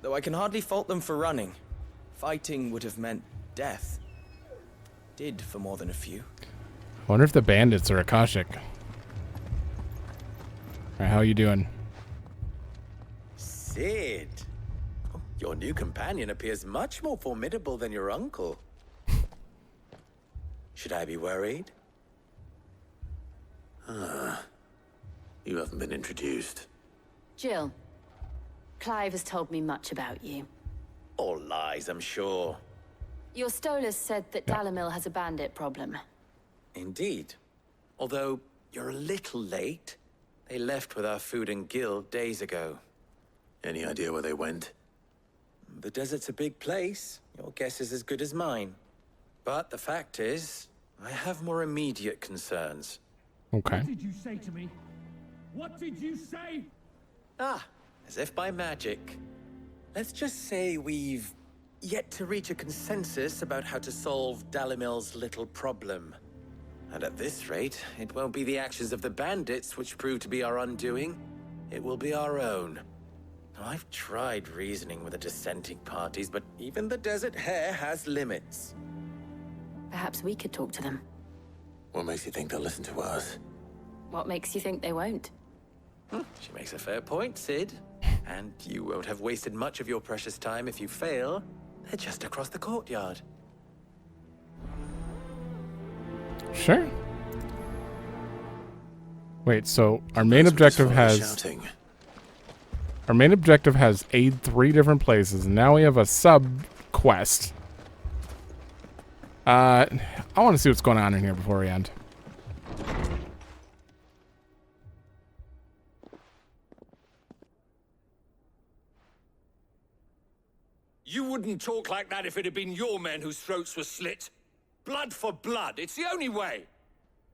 [SPEAKER 21] Though I can hardly fault them for running. Fighting would have meant death. Did for more than a few.
[SPEAKER 1] I wonder if the bandits are Akashic. Alright, how are you doing?
[SPEAKER 8] Sid. Your new companion appears much more formidable than your uncle. Should I be worried? You haven't been introduced.
[SPEAKER 16] Jill, Clive has told me much about you.
[SPEAKER 8] All lies, I'm sure.
[SPEAKER 16] Your Stolas said that Dalimil has a bandit problem.
[SPEAKER 8] Indeed. Although, you're a little late. They left with our food and guild days ago. Any idea where they went? The desert's a big place. Your guess is as good as mine. But the fact is, I have more immediate concerns.
[SPEAKER 1] Okay.
[SPEAKER 22] What did you say to me? What did you say?
[SPEAKER 8] As if by magic. Let's just say we've yet to reach a consensus about how to solve Dalimil's little problem. And at this rate, it won't be the actions of the bandits which prove to be our undoing. It will be our own. I've tried reasoning with the dissenting parties, but even the Desert Hare has limits.
[SPEAKER 16] Perhaps we could talk to them.
[SPEAKER 8] What makes you think they'll listen to us?
[SPEAKER 16] What makes you think they won't?
[SPEAKER 8] She makes a fair point, Sid. And you won't have wasted much of your precious time if you fail. They're just across the courtyard.
[SPEAKER 1] Sure. Wait, so our main objective has... Our main objective has aid 3 different places, and now we have a sub-quest. I want to see what's going on in here before we end.
[SPEAKER 23] You wouldn't talk like that if it had been your men whose throats were slit. Blood for blood, it's the only way.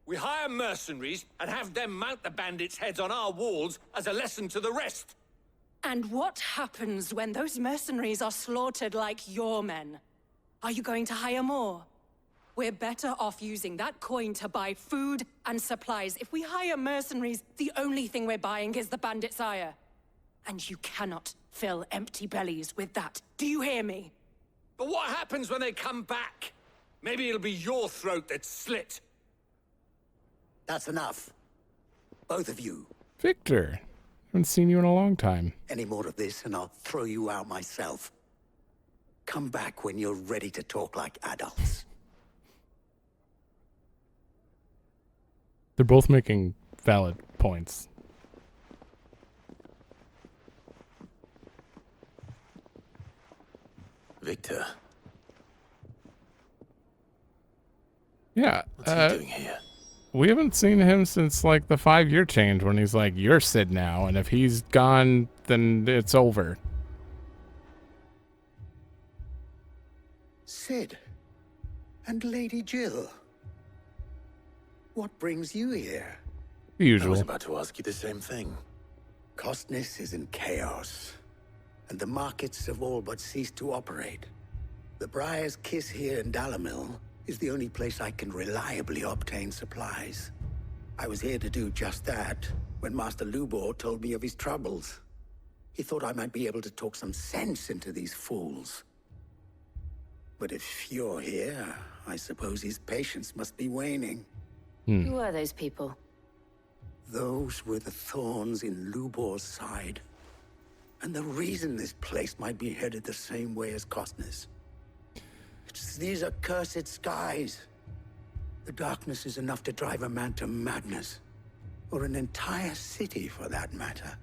[SPEAKER 23] We hire mercenaries and have them mount the bandits' heads on our walls as a lesson to the rest.
[SPEAKER 6] And what happens when those mercenaries are slaughtered like your men? Are you going to hire more? We're better off using that coin to buy food and supplies. If we hire mercenaries, the only thing we're buying is the bandits' ire. And you cannot fill empty bellies with that. Do you hear me?
[SPEAKER 23] But what happens when they come back? Maybe it'll be your throat that's slit.
[SPEAKER 9] That's enough. Both of you.
[SPEAKER 1] Victor, haven't seen you in a long time.
[SPEAKER 9] Any more of this and I'll throw you out myself. Come back when you're ready to talk like adults.
[SPEAKER 1] They're both making valid points.
[SPEAKER 8] Victor.
[SPEAKER 1] Yeah.
[SPEAKER 8] What's he doing here?
[SPEAKER 1] We haven't seen him since like the 5-year change when he's like, you're Sid now, and if he's gone, then it's over.
[SPEAKER 9] Sid. And Lady Jill. What brings you here?
[SPEAKER 1] The usual.
[SPEAKER 8] I was about to ask you the same thing.
[SPEAKER 9] Costness is in chaos, and the markets have all but ceased to operate. The Briar's Kiss here in Dalimil is the only place I can reliably obtain supplies. I was here to do just that when Master Lubor told me of his troubles. He thought I might be able to talk some sense into these fools. But if you're here, I suppose his patience must be waning.
[SPEAKER 16] Who are those people?
[SPEAKER 9] Those were the thorns in Lubor's side. And the reason this place might be headed the same way as Costness. It's these accursed skies. The darkness is enough to drive a man to madness. Or an entire city, for that matter.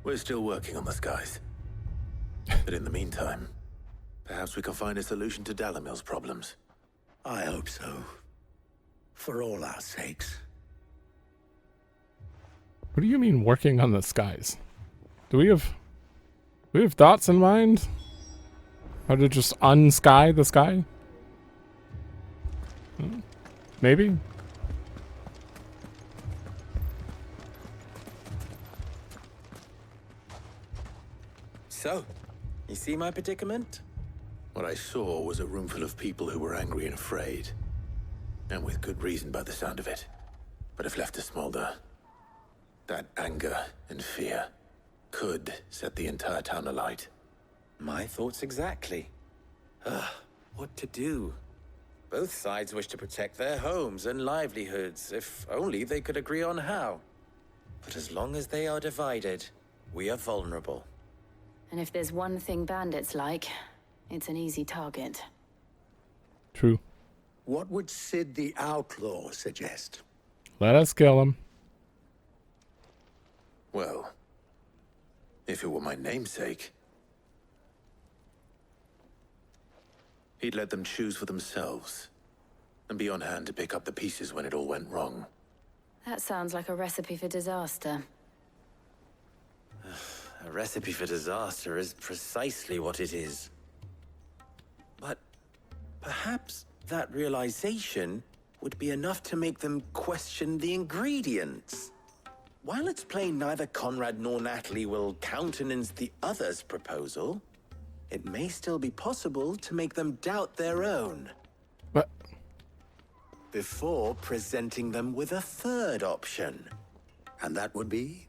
[SPEAKER 8] We're still working on the skies. But in the meantime, perhaps we can find a solution to Dalimil's problems.
[SPEAKER 9] I hope so. For all our sakes.
[SPEAKER 1] What do you mean working on the skies? Do we have thoughts in mind? How to just unsky the sky? Maybe?
[SPEAKER 8] So, you see my predicament?
[SPEAKER 2] What I saw was a room full of people who were angry and afraid. And with good reason by the sound of it. But if left to smolder, that anger and fear could set the entire town alight.
[SPEAKER 8] My thoughts exactly. What to do? Both sides wish to protect their homes and livelihoods, if only they could agree on how. But as long as they are divided, we are vulnerable.
[SPEAKER 16] And if there's one thing bandits like, it's an easy target.
[SPEAKER 1] True.
[SPEAKER 9] What would Sid the Outlaw suggest?
[SPEAKER 1] Let us kill him.
[SPEAKER 2] Well, if it were my namesake, he'd let them choose for themselves and be on hand to pick up the pieces when it all went wrong.
[SPEAKER 16] That sounds like a recipe for disaster.
[SPEAKER 8] A recipe for disaster is precisely what it is. But perhaps that realization would be enough to make them question the ingredients. While it's plain neither Conrad nor Natalie will countenance the other's proposal, it may still be possible to make them doubt their own.
[SPEAKER 1] What?
[SPEAKER 8] Before presenting them with a third option.
[SPEAKER 9] And that would be?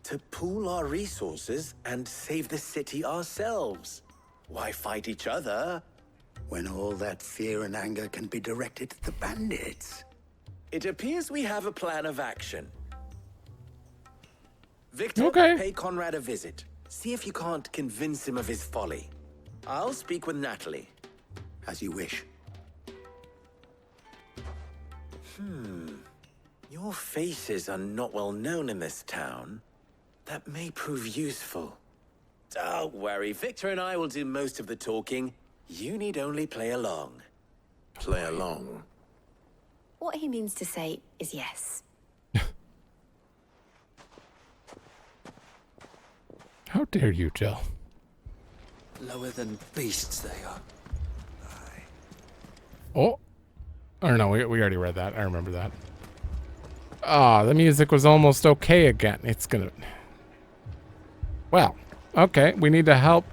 [SPEAKER 8] To pool our resources and save the city ourselves. Why fight each other?
[SPEAKER 9] When all that fear and anger can be directed at the bandits.
[SPEAKER 8] It appears we have a plan of action. Victor,
[SPEAKER 1] Okay.
[SPEAKER 8] pay Conrad a visit. See if you can't convince him of his folly. I'll speak with Natalie.
[SPEAKER 9] As you wish.
[SPEAKER 8] Your faces are not well known in this town. That may prove useful. Don't worry, Victor and I will do most of the talking. You need only play along.
[SPEAKER 2] Play along?
[SPEAKER 16] What he means to say is yes.
[SPEAKER 1] How dare you, Jill?
[SPEAKER 10] Lower than beasts they are.
[SPEAKER 1] Oh. Or no, we already read that. I remember that. Ah, the music was almost okay again. It's gonna... Well, okay. We need to help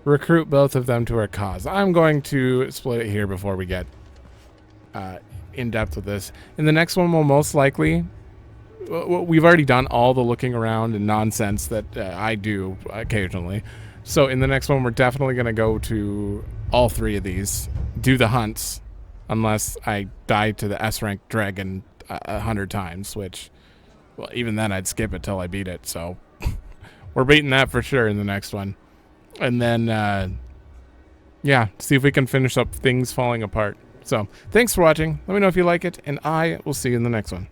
[SPEAKER 1] recruit both of them to our cause. I'm going to split it here before we get in depth with this. In the next one, we'll most likely... We've already done all the looking around and nonsense that I do occasionally. So in the next one, we're definitely going to go to all three of these. Do the hunts. Unless I die to the S-rank dragon 100 times, which, well, even then I'd skip it till I beat it. So we're beating that for sure in the next one. And then, yeah, see if we can finish up things falling apart. So thanks for watching. Let me know if you like it, and I will see you in the next one.